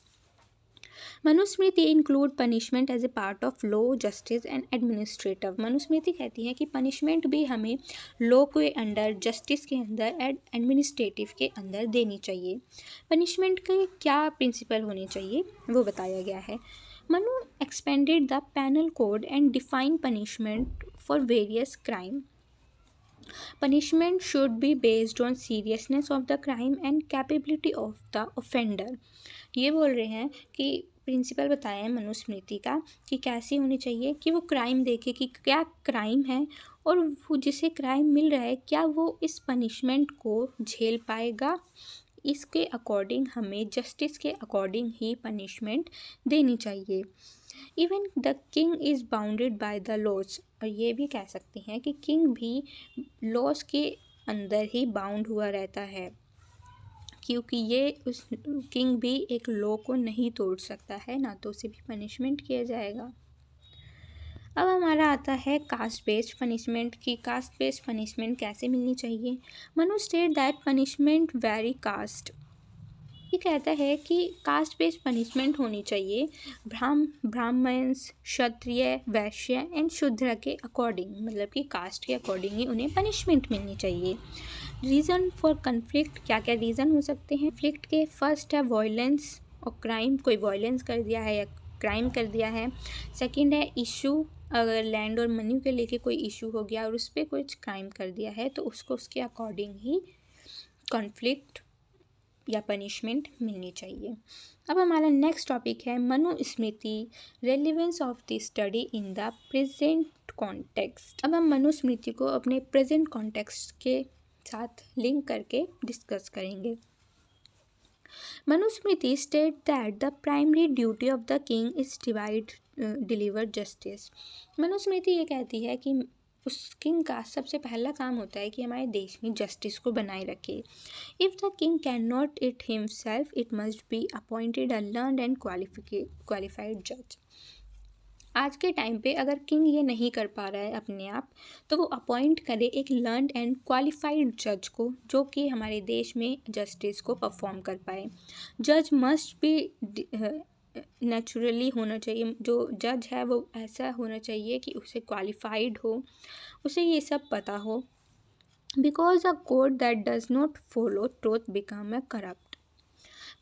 Manusmriti include punishment as a part of law, justice and administrative. Manusmriti कहती है कि पनिशमेंट भी हमें लॉ के अंडर, जस्टिस के अंदर एंड एडमिनिस्ट्रेटिव के अंदर देनी चाहिए। पनिशमेंट के क्या प्रिंसिपल होने चाहिए वो बताया गया है। Manu expanded the penal code and define punishment for various crime. Punishment should be based on seriousness of the crime and capability of the offender। ये बोल रहे हैं कि प्रिंसिपल बताया है मनुस्मृति का कि कैसी होनी चाहिए, कि वो क्राइम देखे कि क्या क्राइम है और वो जिसे क्राइम मिल रहा है क्या वो इस पनिशमेंट को झेल पाएगा। इसके अकॉर्डिंग हमें जस्टिस के अकॉर्डिंग ही पनिशमेंट देनी चाहिए। Even the king is bounded by the laws. और ये भी कह सकते हैं कि किंग भी लॉज के अंदर ही बाउंड हुआ रहता है, क्योंकि ये उस किंग भी एक लॉ को नहीं तोड़ सकता है, ना तो उसे भी पनिशमेंट किया जाएगा। अब हमारा आता है कास्ट बेस्ड पनिशमेंट की कास्ट बेस्ड पनिशमेंट कैसे मिलनी चाहिए। Manu state that punishment vary caste. ये कहता है कि कास्ट बेस्ड पनिशमेंट होनी चाहिए ब्राह्मण्स, क्षत्रिय, वैश्य एंड शूद्र के अकॉर्डिंग, मतलब कि कास्ट के अकॉर्डिंग ही उन्हें पनिशमेंट मिलनी चाहिए। रीज़न फॉर कन्फ्लिक्ट, क्या क्या रीज़न हो सकते हैं कन्फ्लिक्ट के। फर्स्ट है वॉयलेंस और क्राइम, कोई वॉयलेंस कर दिया है या क्राइम कर दिया है। सेकंड है इशू, अगर लैंड और मनी के लेके कोई इशू हो गया और उस पर कुछ क्राइम कर दिया है तो उसको उसके अकॉर्डिंग ही कॉन्फ्लिक्ट या पनिशमेंट मिलनी चाहिए। अब हमारा नेक्स्ट टॉपिक है Manusmriti, relevance of the study in the present context. अब हम मनुस्मृति को अपने प्रेजेंट कॉन्टेक्स्ट के साथ लिंक करके डिस्कस करेंगे। Manusmriti state that the primary duty of the king is deliver justice. Manusmriti ये कहती है कि उस किंग का सबसे पहला काम होता है कि हमारे देश में जस्टिस को बनाए रखे। If the king can not it himself, it must be appointed a learned and qualified जज। आज के टाइम पे अगर किंग ये नहीं कर पा रहा है अपने आप, तो वो अपॉइंट करे एक लर्नड एंड क्वालिफाइड जज को, जो कि हमारे देश में जस्टिस को परफॉर्म कर पाए। जज मस्ट बी नेचुरली होना चाहिए, जो जज है वो ऐसा होना चाहिए कि उसे क्वालिफाइड हो, उसे ये सब पता हो। Because a code that does not follow truth become a corrupt.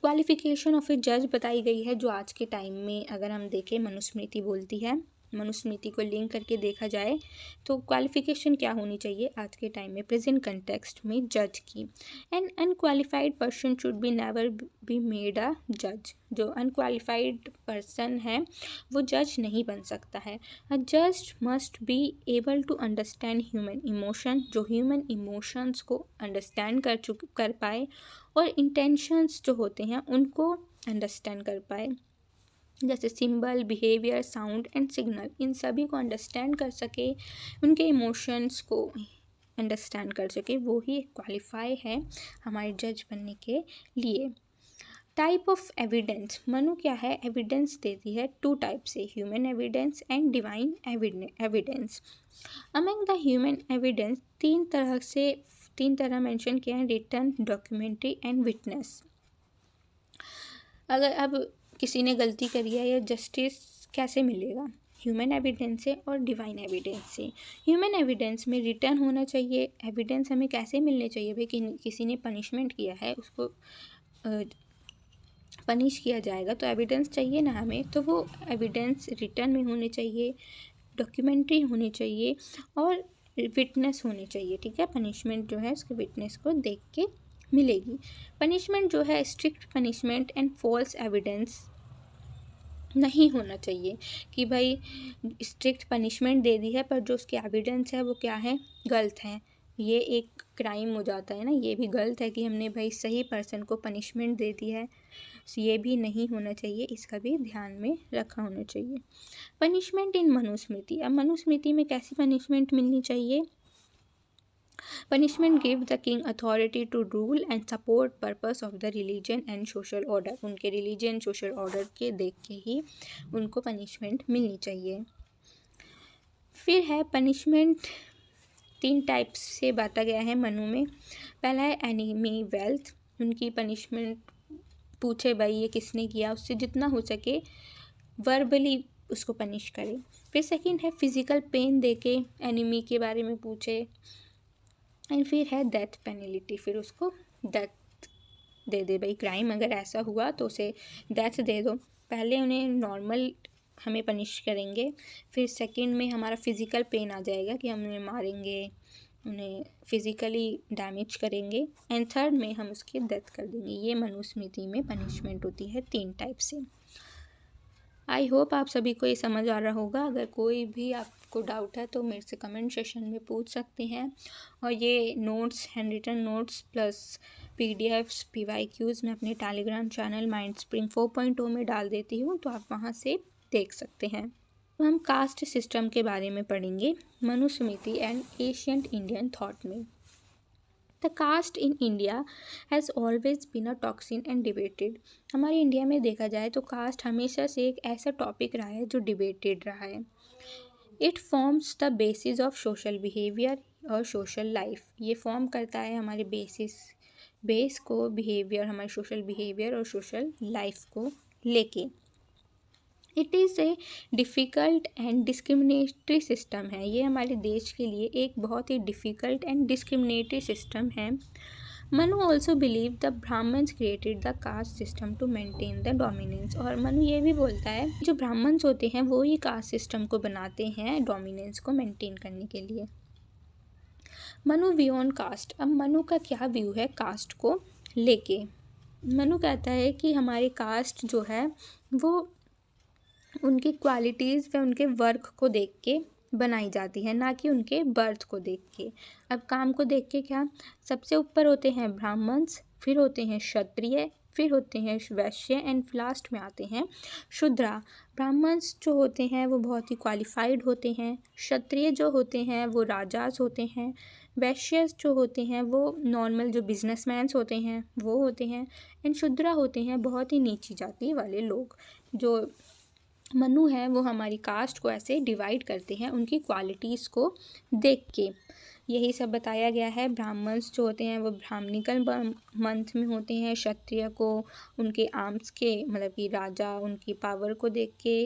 Qualification of a जज बताई गई है, जो आज के टाइम में अगर हम देखें मनुस्मृति बोलती है, मनुस्मृति को लिंक करके देखा जाए तो क्वालिफिकेशन क्या होनी चाहिए आज के टाइम में प्रेजेंट कंटेक्स्ट में जज की। An unqualified person should be never be made a जज। जो अनक्वालिफाइड पर्सन है वो जज नहीं बन सकता है। अ जज must be able to understand human emotion, जो ह्यूमन इमोशंस को अंडरस्टैंड कर पाए और इंटेंशंस जो होते हैं उनको अंडरस्टैंड कर पाए, जैसे symbol, behaviour, sound and signal, इन सभी को अंडरस्टैंड कर सके, उनके इमोशंस को अंडरस्टैंड कर सके, वो ही क्वालिफाई है हमारे जज बनने के लिए। टाइप ऑफ एविडेंस, मनु क्या है एविडेंस देती है टू टाइप से, human evidence and divine evidence. Among the human evidence तीन तरह मेंशन किया है, रिटन, डॉक्यूमेंट्री एंड विटनेस। अगर अब किसी ने गलती करी है या जस्टिस कैसे मिलेगा, ह्यूमन एविडेंस से और डिवाइन एविडेंस से। ह्यूमन एविडेंस में रिटर्न होना चाहिए, एविडेंस हमें कैसे मिलने चाहिए भाई कि किसी ने पनिशमेंट किया है, उसको पनिश किया जाएगा तो एविडेंस चाहिए ना हमें, तो वो एविडेंस रिटर्न में होने चाहिए, डॉक्यूमेंट्री होनी चाहिए और विटनेस होनी चाहिए। ठीक है, पनिशमेंट जो है उसके विटनेस को देख के मिलेगी। पनिशमेंट जो है strict punishment and false evidence नहीं होना चाहिए कि भाई स्ट्रिक्ट पनिशमेंट दे दी है पर जो उसके एविडेंस है वो क्या है, गलत है। ये एक क्राइम हो जाता है ना, ये भी गलत है कि हमने भाई सही पर्सन को पनिशमेंट दे दी है, ये भी नहीं होना चाहिए, इसका भी ध्यान में रखा होना चाहिए। पनिशमेंट इन मनुस्मृति, अब मनुस्मृति में कैसी पनिशमेंट मिलनी चाहिए। Punishment give the king authority to rule and support purpose of the religion and social order। उनके religion social order के देख के ही उनको punishment मिलनी चाहिए। फिर है punishment, 3 टाइप्स से बांटा गया है मनु में। पहला है एनिमी वेल्थ, उनकी punishment पूछे भाई ये किसने किया, उससे जितना हो सके वर्बली उसको पनिश करे। फिर सेकंड है फिज़िकल पेन देके एनिमी के बारे में पूछे। एंड फिर है डेथ पेनल्टी, फिर उसको डेथ दे दे भाई, क्राइम अगर ऐसा हुआ तो उसे डेथ दे दो। पहले उन्हें नॉर्मल हमें पनिश करेंगे, फिर सेकंड में हमारा फिज़िकल पेन आ जाएगा कि हम उन्हें मारेंगे, उन्हें फिज़िकली डैमेज करेंगे, एंड थर्ड में हम उसकी डेथ कर देंगे। ये मनुस्मृति में पनिशमेंट होती है 3 टाइप से। आई होप आप सभी को ये समझ आ रहा होगा। अगर कोई भी आपको डाउट है तो मेरे से कमेंट सेशन में पूछ सकते हैं। और ये notes, hand written notes plus PDFs, PYQs मैं अपने टेलीग्राम चैनल माइंडस्प्रिंग 4.0 में डाल देती हूँ, तो आप वहाँ से देख सकते हैं। तो हम कास्ट सिस्टम के बारे में पढ़ेंगे Manusmriti and ancient Indian thought में। The caste in India has always been a toxin and debated. हमारे इंडिया में देखा जाए तो कास्ट हमेशा से एक ऐसा टॉपिक रहा है जो डिबेटेड रहा है। It forms the basis of social behaviour और सोशल लाइफ। ये फॉर्म करता है हमारे बेस को, बिहेवियर, हमारे सोशल बिहेवियर और सोशल लाइफ को लेके। It is a difficult and discriminatory system है। ये हमारे देश के लिए एक बहुत ही डिफ़िकल्ट एंड डिस्क्रिमिनेटरी सिस्टम है। Manu also believe the Brahmins created the caste system to maintain the dominance. और मनु ये भी बोलता है जो ब्राह्मण्स होते हैं वो ही कास्ट सिस्टम को बनाते हैं डोमिनेंस को मेंटेन करने के लिए। Manu view on caste. अब मनु का क्या व्यू है कास्ट को लेके। मनु कहता है कि हमारे कास्ट जो है वो उनकी क्वालिटीज़ व उनके वर्क को देख के बनाई जाती है, ना कि उनके बर्थ को देख के। अब काम को देख के क्या, सबसे ऊपर होते हैं ब्राह्मण्स, फिर होते हैं क्षत्रिय, फिर होते हैं वैश्य, एंड लास्ट में आते हैं शूद्रा। ब्राह्मण्स जो होते हैं वो बहुत ही क्वालिफाइड होते हैं, क्षत्रिय जो होते हैं वो राजाज होते हैं, वैश्य जो होते हैं वो नॉर्मल जो बिजनेसमैन्स होते हैं वो होते हैं, एंड शूद्रा होते हैं बहुत ही नीची जाति वाले लोग। जो मनु है वो हमारी कास्ट को ऐसे डिवाइड करते हैं उनकी क्वालिटीज़ को देख के। यही सब बताया गया है। ब्राह्मण्स जो होते हैं वो ब्राह्मणिकल मंथ में होते हैं, क्षत्रिय को उनके आर्म्स के मतलब कि राजा उनकी पावर को देख के,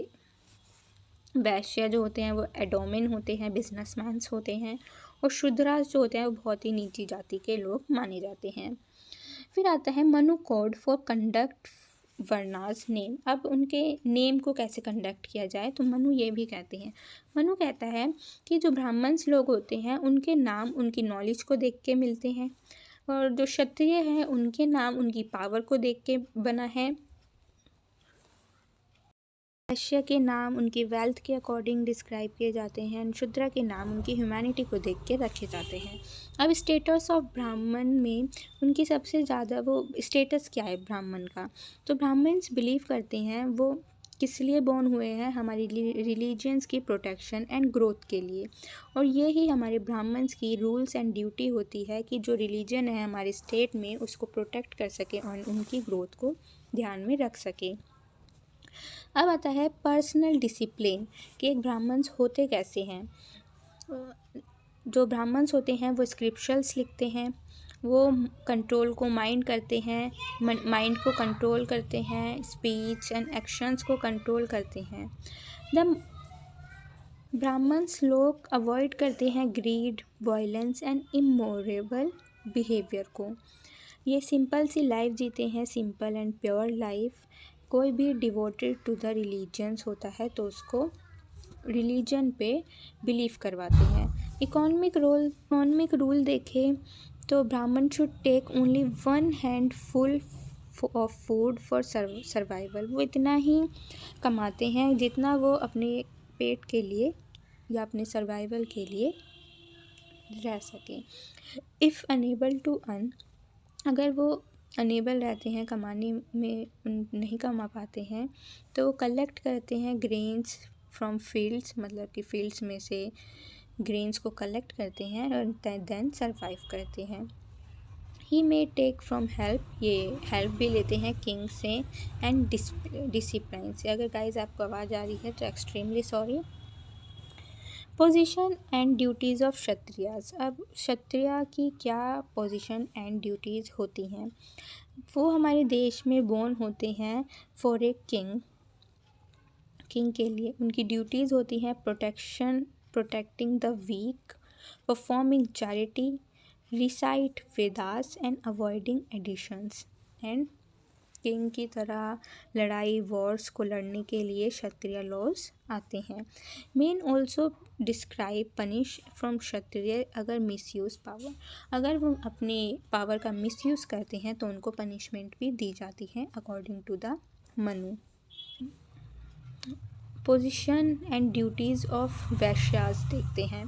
वैश्य जो होते हैं वो एडोमिन होते हैं, बिजनेसमैन्स होते हैं, और शूद्रास जो होते हैं वो बहुत ही नीची जाति के लोग माने जाते हैं। फिर आता है Manu code for conduct varnas name. अब उनके नेम को कैसे कंडक्ट किया जाए तो मनु ये भी कहते हैं। मनु कहता है कि जो ब्राह्मण्स लोग होते हैं उनके नाम उनकी नॉलेज को देख के मिलते हैं, और जो क्षत्रिय हैं उनके नाम उनकी पावर को देख के बना है, वैश्य के नाम उनकी वेल्थ के अकॉर्डिंग डिस्क्राइब किए जाते हैं, शूद्र के नाम उनकी ह्यूमैनिटी को देख के रखे जाते हैं। अब स्टेटस ऑफ ब्राह्मण में उनकी सबसे ज़्यादा वो स्टेटस क्या है ब्राह्मण का, तो ब्राह्मण्स बिलीव करते हैं वो किस लिए बॉर्न हुए हैं, हमारी रिलीजियंस की प्रोटेक्शन एंड ग्रोथ के लिए। और ये ही हमारे ब्राह्मण्स की रूल्स एंड ड्यूटी होती है कि जो रिलीजन है हमारे स्टेट में उसको प्रोटेक्ट कर सके और उनकी ग्रोथ को ध्यान में रख सके। अब आता है पर्सनल डिसिप्लिन कि एक ब्राह्मण्स होते कैसे हैं। जो ब्राह्मण्स होते हैं वो स्क्रिप्चर्स लिखते हैं, वो कंट्रोल को माइंड करते हैं, माइंड को कंट्रोल करते हैं, स्पीच एंड एक्शंस को कंट्रोल करते हैं। द ब्राह्मण्स लोग अवॉइड करते हैं ग्रीड, वायलेंस एंड इमोरेबल बिहेवियर को। ये सिंपल सी लाइफ जीते हैं, सिंपल एंड प्योर लाइफ। कोई भी डिवोटेड टू द रिलीजन्स होता है तो उसको रिलीजन पे बिलीव करवाते हैं। इकोनॉमिक रूल देखें तो Brahmin should take only 1 handful of food for survival. वो इतना ही कमाते हैं जितना वो अपने पेट के लिए या अपने सर्वाइवल के लिए रह सकें। इफ़ अनेबल टू अर्न, अगर वो अनेबल रहते हैं कमाने में, नहीं कमा पाते हैं तो वो कलेक्ट करते हैं ग्रेन्स फ्रॉम फील्ड्स, मतलब कि फील्ड्स में से ग्रेन्स को कलेक्ट करते हैं और देन सर्वाइव करते हैं। ही मे टेक फ्रॉम हेल्प, ये हेल्प भी लेते हैं किंग से एंड डिसिप्लिन से। अगर गाइज आपको आवाज़ आ रही है तो extremely sorry. Position and duties of Kshatriyas. अब क्षत्रिय की क्या पोजीशन एंड ड्यूटीज़ होती हैं। वो हमारे देश में बोर्न होते हैं फॉर ए किंग के लिए। उनकी ड्यूटीज़ होती हैं protecting the weak, performing charity, recite Vedas and avoiding additions. And king की तरह लड़ाई वॉर्स को लड़ने के लिए क्षत्रिय लॉज आते हैं। Men also describe punish from Kshatriya अगर मिसयूज पावर। अगर वो अपने पावर का मिसयूज़ करते हैं तो उनको पनिशमेंट भी दी जाती है according to the Manu. Position and duties of Vaishyas देखते हैं।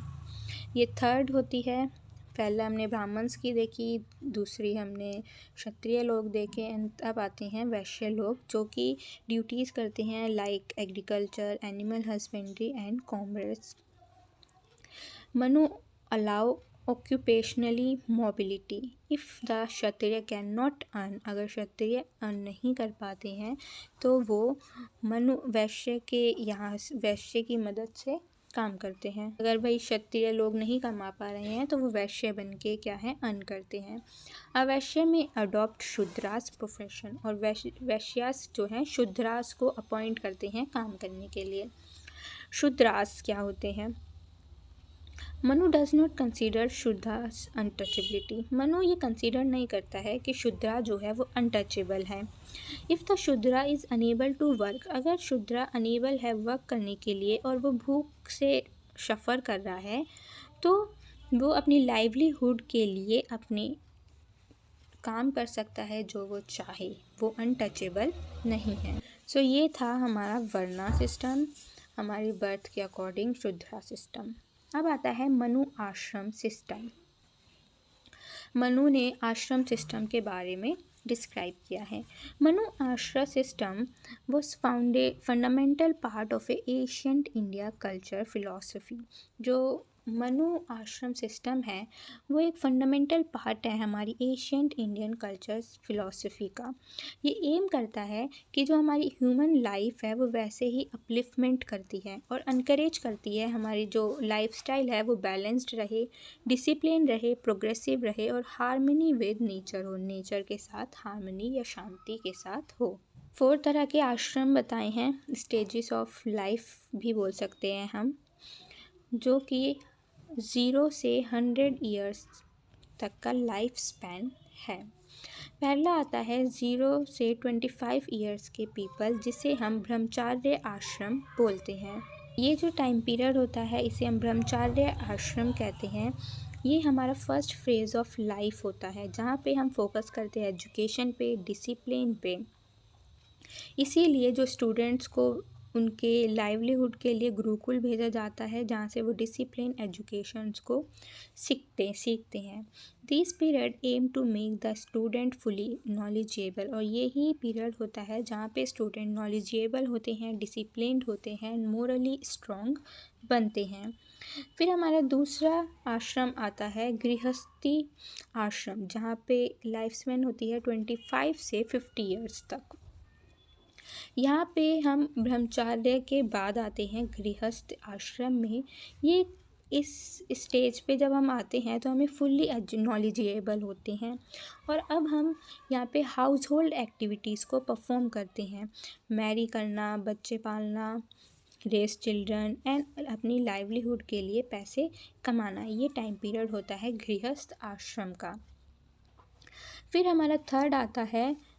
ये थर्ड होती है। पहला हमने ब्राह्मण्स की देखी, दूसरी हमने क्षत्रिय लोग देखे, एंड अब आते हैं वैश्य लोग जो कि ड्यूटीज़ करते हैं like agriculture, animal husbandry and commerce. Manu allow occupationally mobility if the Kshatriya can not earn. अगर क्षत्रिय अर्न नहीं कर पाते हैं तो वो मनु वैश्य की मदद से काम करते हैं। अगर भाई क्षत्रिय लोग नहीं कमा पा रहे हैं तो वो वैश्य बन के क्या है अर्न करते हैं। अवैश्य में अडॉप्ट शूद्रास प्रोफेशन, और वैश्यास जो हैं शूद्रास को अपॉइंट करते हैं काम करने के लिए। शूद्रास क्या होते हैं? Manu does not consider Shudras untouchability. Manu ये कंसीडर नहीं करता है कि शूद्रा जो है वो अनटचेबल है। If the Shudra is unable to work, अगर शूद्रा अनेबल है वर्क करने के लिए और वो भूख से सफ़र कर रहा है तो वो अपनी लाइवलीहुड के लिए अपने काम कर सकता है जो वो चाहे, वो अनटचेबल नहीं है। सो ये था हमारा वर्णा सिस्टम, हमारी बर्थ के अकॉर्डिंग शूद्रा सिस्टम। अब आता है मनु आश्रम सिस्टम। मनु ने आश्रम सिस्टम के बारे में डिस्क्राइब किया है। मनु आश्रम system was fundamental part of A ancient India culture philosophy. जो मनु आश्रम सिस्टम है वो एक फंडामेंटल पार्ट है हमारी एशियंट इंडियन कल्चर फिलॉसफी का। ये एम करता है कि जो हमारी ह्यूमन लाइफ है वो वैसे ही अपलिफ्टमेंट करती है और इनकरेज करती है हमारी जो लाइफस्टाइल है वो बैलेंस्ड रहे, डिसिप्लिन रहे, प्रोग्रेसिव रहे और हार्मनी विद नेचर हो, नेचर के साथ हार्मनी या शांति के साथ हो। 4 तरह के आश्रम बताए हैं, स्टेजेस ऑफ लाइफ भी बोल सकते हैं हम, जो कि 0 से 100 ईयर्स तक का लाइफ स्पैन है। पहला आता है 0 से 25 ईयर्स के पीपल, जिसे हम ब्रह्मचार्य आश्रम बोलते हैं। ये जो टाइम पीरियड होता है इसे हम ब्रह्मचार्य आश्रम कहते हैं। ये हमारा फर्स्ट फेज़ ऑफ लाइफ होता है जहाँ पे हम फोकस करते हैं एजुकेशन पे, डिसिप्लिन पे। इसीलिए जो स्टूडेंट्स को उनके लाइवलीहुड के लिए गुरुकुल भेजा जाता है जहाँ से वो डिसिप्लिन एजुकेशंस को सीखते हैं। This period aim to make the student fully knowledgeable, और यही पीरियड होता है जहाँ पे स्टूडेंट नॉलेजेबल होते हैं, डिसिप्लिन्ड होते हैं, मोरली स्ट्रॉन्ग बनते हैं। फिर हमारा दूसरा आश्रम आता है गृहस्थी आश्रम, जहाँ पे लाइफ स्पैन होती है 25 से 50 ईयर्स तक। यहाँ पे हम ब्रह्मचार्य के बाद आते हैं गृहस्थ आश्रम में। ये इस स्टेज पे जब हम आते हैं तो हमें फुल्ली नॉलेजेबल होते हैं और अब हम यहाँ पे हाउस होल्ड एक्टिविटीज़ को परफॉर्म करते हैं, मैरी करना, बच्चे पालना, रेस चिल्ड्रन एंड अपनी लाइवलीहुड के लिए पैसे कमाना। ये टाइम पीरियड होता है गृहस्थ आश्रम का। फिर हमारा थर्ड आता है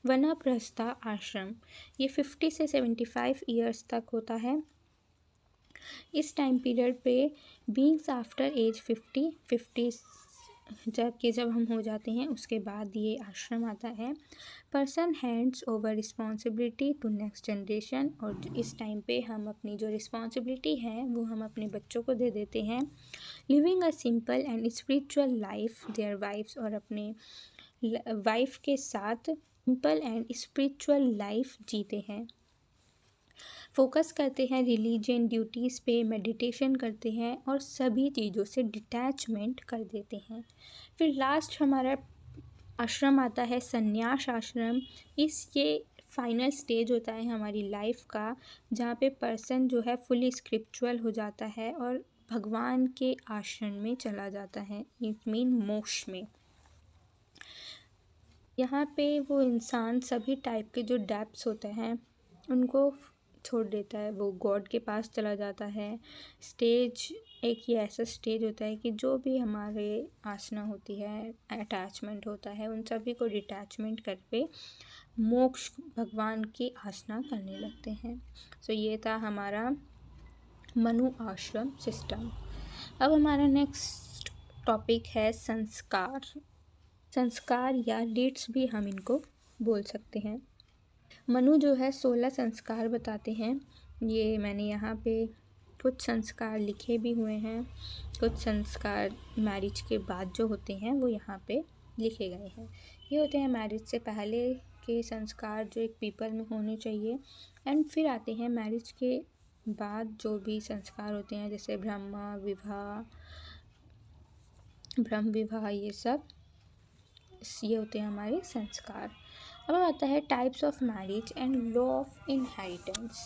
वानप्रस्थ आश्रम। ये 50 से 75 ईयर्स तक होता है। इस टाइम पीरियड पे बीइंग्स आफ्टर एज 50 जब हम हो जाते हैं उसके बाद ये आश्रम आता है। Person hands over responsibility to next generation, और इस टाइम पे हम अपनी जो रिस्पॉन्सिबिलिटी है वो हम अपने बच्चों को दे देते हैं। Living a simple and spiritual life their wives, और अपने वाइफ के साथ सिंपल एंड स्पिरिचुअल लाइफ जीते हैं। फोकस करते हैं रिलीजन ड्यूटीज़ पे, मेडिटेशन करते हैं और सभी चीज़ों से डिटैचमेंट कर देते हैं। फिर लास्ट हमारा आश्रम आता है संन्यास आश्रम। ये फाइनल स्टेज होता है हमारी लाइफ का जहाँ पे पर्सन जो है फुली स्पिरिचुअल हो जाता है और भगवान के आश्रम में चला जाता है, इट मीन मोक्ष में। यहाँ पे वो इंसान सभी टाइप के जो डेप्थ्स होते हैं उनको छोड़ देता है, वो गॉड के पास चला जाता है। स्टेज एक ही ऐसा स्टेज होता है कि जो भी हमारे आसना होती है, अटैचमेंट होता है, उन सभी को डिटैचमेंट करके मोक्ष भगवान की आसना करने लगते हैं। सो ये था हमारा मनु आश्रम सिस्टम। अब हमारा नेक्स्ट टॉपिक है संस्कार। संस्कार या रिट्स भी हम इनको बोल सकते हैं। मनु जो है 16 संस्कार बताते हैं। ये मैंने यहाँ पे कुछ संस्कार लिखे भी हुए हैं, कुछ संस्कार मैरिज के बाद जो होते हैं वो यहाँ पे लिखे गए हैं। ये होते हैं मैरिज से पहले के संस्कार जो एक पीपल में होने चाहिए, एंड फिर आते हैं मैरिज के बाद जो भी संस्कार होते हैं, जैसे ब्रह्म विवाह, ये सब ये होते हैं हमारे संस्कार। अब आता है types of marriage and law of inheritance.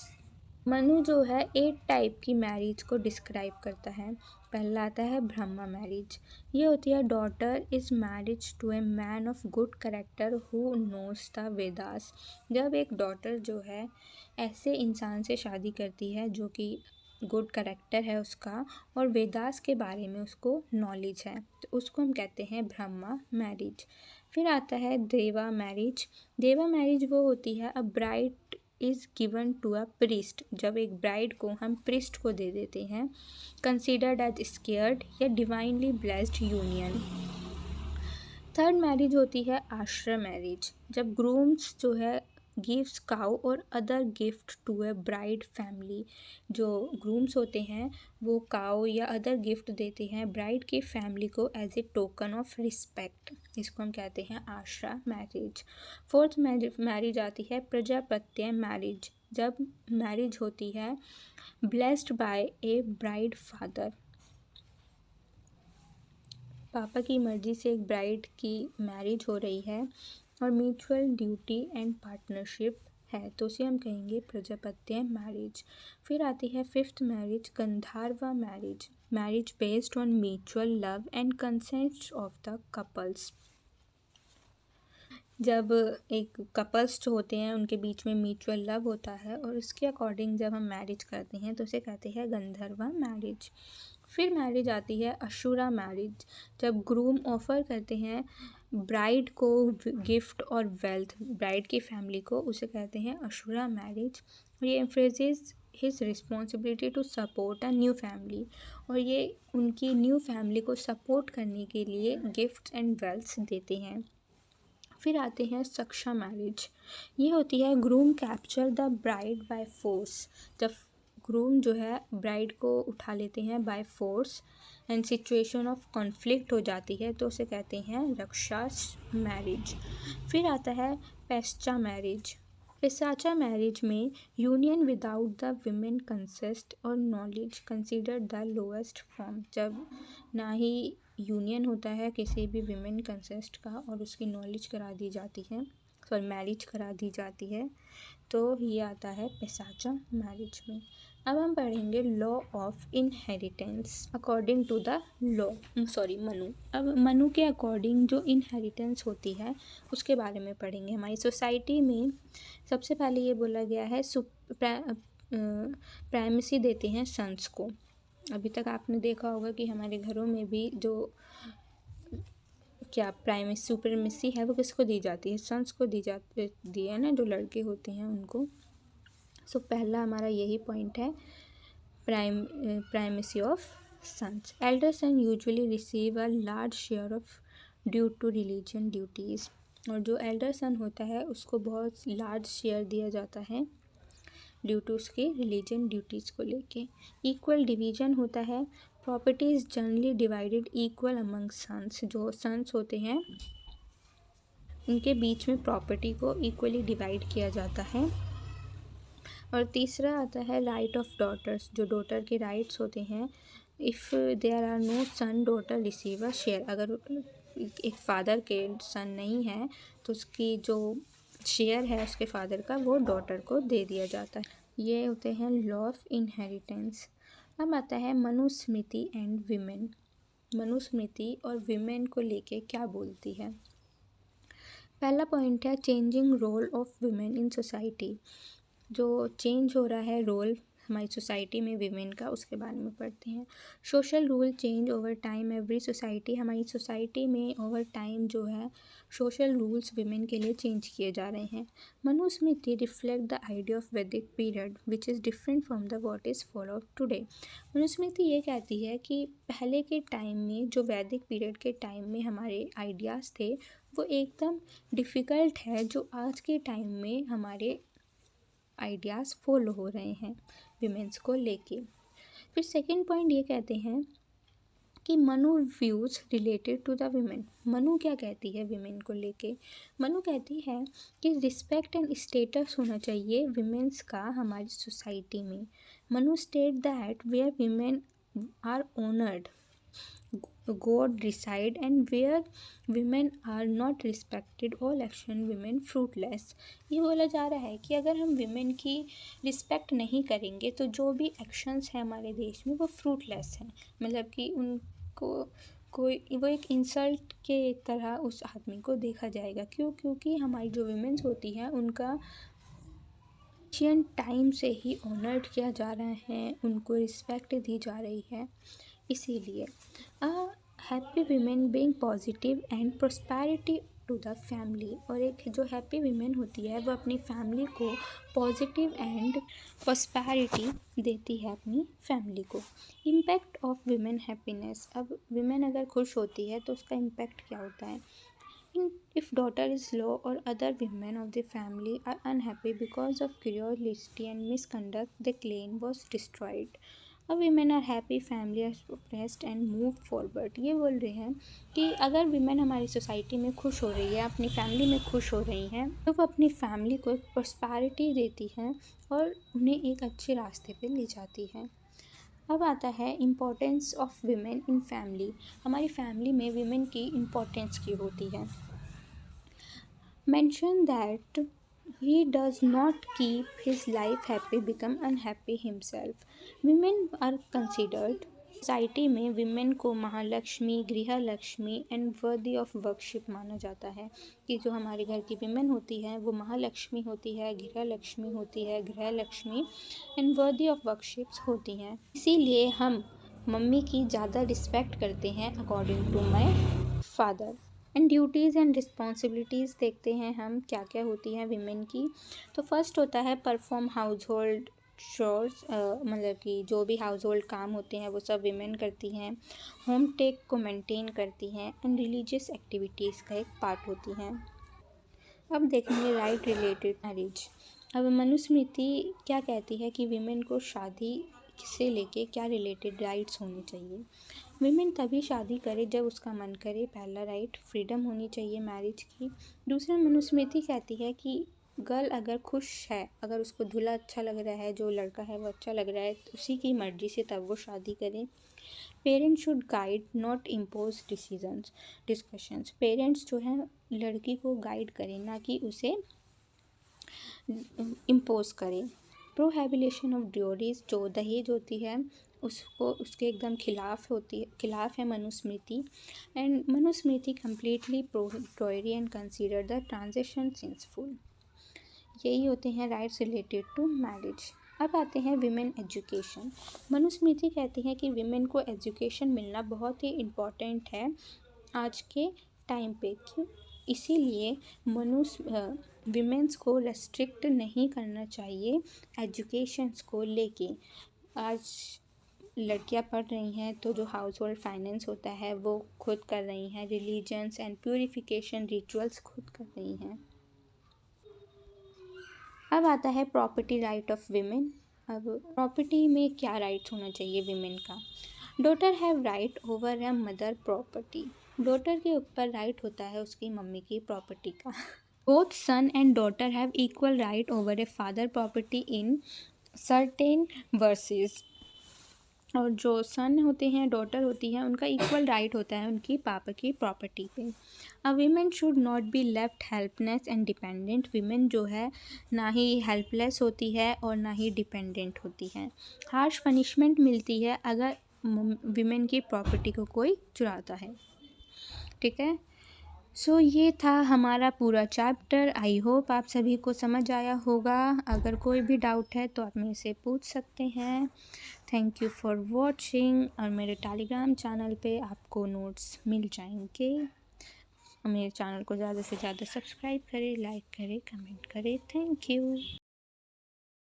Manu जो है 8 टाइप की मैरिज को डिस्क्राइब करता है। पहला आता है ब्रह्मा मैरिज। ये होती है daughter is marriage to a man of good character who knows the Vedas. जब एक डॉटर जो है ऐसे इंसान से शादी करती है जो कि गुड करेक्टर है उसका और वेदास के बारे में उसको नॉलेज है, तो उसको हम कहते हैं ब्रह्मा मैरिज। फिर आता है देवा मैरिज। देवा मैरिज वो होती है a bride is given to a priest. जब एक ब्राइड को हम प्रीस्ट को दे देते हैं, कंसिडर्ड एज स्केयर्ड या divinely blessed union. Third marriage होती है आश्रम मैरिज। जब ग्रूम्स जो है गिव्स काउ और other gift to a bride family. जो ग्रूम्स होते हैं वो काउ या अदर गिफ्ट देते हैं ब्राइड की फैमिली को as a token of respect. इसको हम कहते हैं आश्रम मैरिज। फोर्थ मैरिज आती है प्रजापत्य मैरिज। जब मैरिज होती है blessed by a bride father. पापा की मर्जी से एक ब्राइड की मैरिज हो रही है और म्यूचुअल ड्यूटी एंड पार्टनरशिप है, तो उसे हम कहेंगे प्रजापत्य मैरिज। फिर आती है fifth marriage Gandharva marriage. Marriage based on mutual love and consent of the couples. जब एक कपल्स जो होते हैं उनके बीच में म्यूचुअल लव होता है और उसके अकॉर्डिंग जब हम मैरिज करते हैं तो उसे कहते हैं गंधर्व मैरिज। फिर मैरिज आती है अशुरा मैरिज। जब ग्रूम ऑफर करते हैं ब्राइड को गिफ्ट और वेल्थ ब्राइड की फैमिली को, उसे कहते हैं अशुरा मैरिज। और ये emphasis his responsibility to support a new family, और ये उनकी न्यू फैमिली को सपोर्ट करने के लिए गिफ्ट एंड वेल्थ देते हैं। फिर आते हैं सक्षा मैरिज। ये होती है groom capture the bride by force. जब ग्रूम जो है ब्राइड को उठा लेते हैं by force and situation of conflict हो जाती है तो उसे कहते हैं रक्षा मैरिज। फिर आता है पेस्चा मैरिज। पेसाचा मैरिज में union without the women consent और knowledge considered the lowest form. जब ना ही यूनियन होता है किसी भी विमेन कंसेंट का और उसकी नॉलेज करा दी जाती है, मैरिज करा दी जाती है, तो ये आता है पेसाचा मैरिज में। अब हम पढ़ेंगे law of inheritance according to the Manu. अब मनु के अकॉर्डिंग जो इनहेरिटेंस होती है उसके बारे में पढ़ेंगे। हमारी सोसाइटी में सबसे पहले ये बोला गया है प्राइमेसी देते हैं सन्स को। अभी तक आपने देखा होगा कि हमारे घरों में भी जो सुपरमेसी है वो किसको दी जाती है, सन्स को दी है ना, जो लड़के होते हैं उनको। सो पहला हमारा यही पॉइंट है, primacy of sons. Elder son usually receive a large share of due to religion duties. और जो एल्डर सन होता है उसको बहुत लार्ज शेयर दिया जाता है ड्यू टू उसके रिलीजन ड्यूटीज़ को लेके। इक्वल डिवीजन होता है। Property is generally divided equal among sons. जो सन्स होते हैं उनके बीच में प्रॉपर्टी को इक्वली डिवाइड किया जाता है। और तीसरा आता है राइट ऑफ डॉटर्स। जो डॉटर के राइट्स होते हैं, if there are no son daughter receive a share. अगर एक फादर के सन नहीं है तो उसकी जो शेयर है उसके फादर का वो डॉटर को दे दिया जाता है। ये होते हैं लॉ ऑफ इनहेरिटेंस। अब आता है मनुस्मृति एंड विमेन। मनुस्मृति और विमेन को लेके क्या बोलती है। पहला पॉइंट है changing role of women in society. जो चेंज हो रहा है रोल हमारी सोसाइटी में विमेन का, उसके बारे में पढ़ते हैं। Social rule change over time every society. हमारी सोसाइटी में ओवर टाइम जो है सोशल रूल्स विमेन के लिए चेंज किए जा रहे हैं। Manusmriti reflect the idea of Vedic period which is different from the what is followed today. Manusmriti ये कहती है कि पहले के टाइम में, जो वैदिक पीरियड के टाइम में हमारे आइडियाज़ थे वो एकदम डिफ़िकल्ट है जो आज के टाइम में हमारे आइडियाज़ फॉलो हो रहे हैं विमेंस को लेके। फिर सेकंड पॉइंट ये कहते हैं कि Manu views related to the women. Manu क्या कहती है विमेन को लेके? मनु कहती है कि रिस्पेक्ट एंड स्टेटस होना चाहिए विमेंस का हमारी सोसाइटी में। Manu state that where women are honoured God decide and where women are not respected all action women fruitless। ये बोला जा रहा है कि अगर हम विमेन की रिस्पेक्ट नहीं करेंगे तो जो भी एक्शंस हैं हमारे देश में वो फ्रूटलेस हैं। मतलब कि उनको कोई वो एक इंसल्ट के तरह उस आदमी को देखा जाएगा। क्यों? क्योंकि हमारी जो विमेंस होती हैं उनका एशियन टाइम से ही ऑनर्ड किया जा रहा है, उनको रिस्पेक्ट दी जा रही है। इसीलिए happy women being positive and prosperity to the family. और एक जो हैप्पी वीमेन होती है वो अपनी फैमिली को पॉजिटिव एंड प्रोस्पैरिटी देती है अपनी फैमिली को। Impact of women happiness. अब वीमेन अगर खुश होती है तो उसका इम्पैक्ट क्या होता है? If daughter is low or other women of the family are unhappy because of curiosity and misconduct, the clan was destroyed. अब women are happy, family are oppressed and move forward। ये बोल रहे हैं कि अगर women हमारी सोसाइटी में खुश हो रही है, अपनी फैमिली में खुश हो रही हैं, तो वो अपनी फैमिली को एक प्रॉस्पेरिटी देती हैं और उन्हें एक अच्छे रास्ते पे ले जाती है। अब आता है importance of women in family. हमारी फैमिली में विमेन की इम्पोर्टेंस की होती है। Mention that he does not keep his life happy become unhappy himself. Women are considered society में विमेन को महालक्ष्मी, गृह Lakshmi and worthy of worship माना जाता है कि जो हमारे घर की विमेन होती है वो महालक्ष्मी होती है, गृह लक्ष्मी होती है, गृह लक्ष्मी एंड वर्दी ऑफ वर्कशिप्स होती हैं। इसीलिए हम मम्मी की ज़्यादा रिस्पेक्ट करते हैं according to my father. And duties and responsibilities देखते हैं हम क्या क्या होती हैं विमेन की। तो फर्स्ट होता है परफॉर्म हाउस होल्ड चोर्स। मतलब कि जो भी हाउस होल्ड काम होते हैं वो सब विमेन करती हैं। होम टेक को मेंटेन करती हैं एंड रिलीजियस एक्टिविटीज़ का एक पार्ट होती हैं। अब देखेंगे राइट रिलेटेड मैरिज। अब मनुस्मृति क्या कहती है कि विमेन को शादी से लेके क्या रिलेटेड राइट्स होने चाहिए। विमेन तभी शादी करे जब उसका मन करे। पहला राइट फ्रीडम होनी चाहिए मैरिज की। दूसरा मनुस्मृति कहती है कि गर्ल अगर खुश है, अगर उसको दूल्हा अच्छा लग रहा है, जो लड़का है वो अच्छा लग रहा है, तो उसी की मर्ज़ी से तब वो शादी करे। Parents should guide not impose discussions. Parents जो हैं लड़की को गाइड करें, ना कि उसे इम्पोज करें। Prohibition of dowries. जो दहेज होती है उसको उसके एकदम खिलाफ है Manusmriti. And Manusmriti completely prohibitory and consider the transaction sinful. यही होते हैं राइट्स रिलेटेड टू मैरिज। अब आते हैं विमेन एजुकेशन। मनुस्मृति कहती है कि विमेन को एजुकेशन मिलना बहुत ही इम्पॉर्टेंट है आज के टाइम पे। क्यों? इसीलिए विमेंस को रेस्ट्रिक्ट नहीं करना चाहिए एजुकेशंस को लेके। आज लड़कियां पढ़ रही हैं तो जो हाउस होल्ड फाइनेंस होता है वो खुद कर रही हैं, रिलीजन्स एंड प्यूरिफिकेशन रिचुअल्स खुद कर रही हैं। अब आता है प्रॉपर्टी राइट ऑफ विमेन। अब प्रॉपर्टी में क्या राइट्स होना चाहिए विमेन का। Daughter have right over a mother property. Daughter के ऊपर राइट होता है उसकी मम्मी की प्रॉपर्टी का। Both son and daughter have equal right over a father property in certain verses. और जो सन होते हैं, डॉटर होती है, उनका इक्वल राइट होता है उनकी पापा की प्रॉपर्टी पे। अ women should not be left helpless and dependent. Women जो है ना ही हेल्पलेस होती है और ना ही डिपेंडेंट होती है। हार्श पनिशमेंट मिलती है अगर वीमेन की प्रॉपर्टी को कोई चुराता है। ठीक है। ये था हमारा पूरा चैप्टर। आई होप आप सभी को समझ आया होगा। अगर कोई भी डाउट है तो आप मेरे से पूछ सकते हैं। Thank you for watching. और मेरे टेलीग्राम चैनल पे आपको नोट्स मिल जाएंगे। मेरे चैनल को ज़्यादा से ज़्यादा सब्सक्राइब करें, लाइक करें, कमेंट करें। Thank you.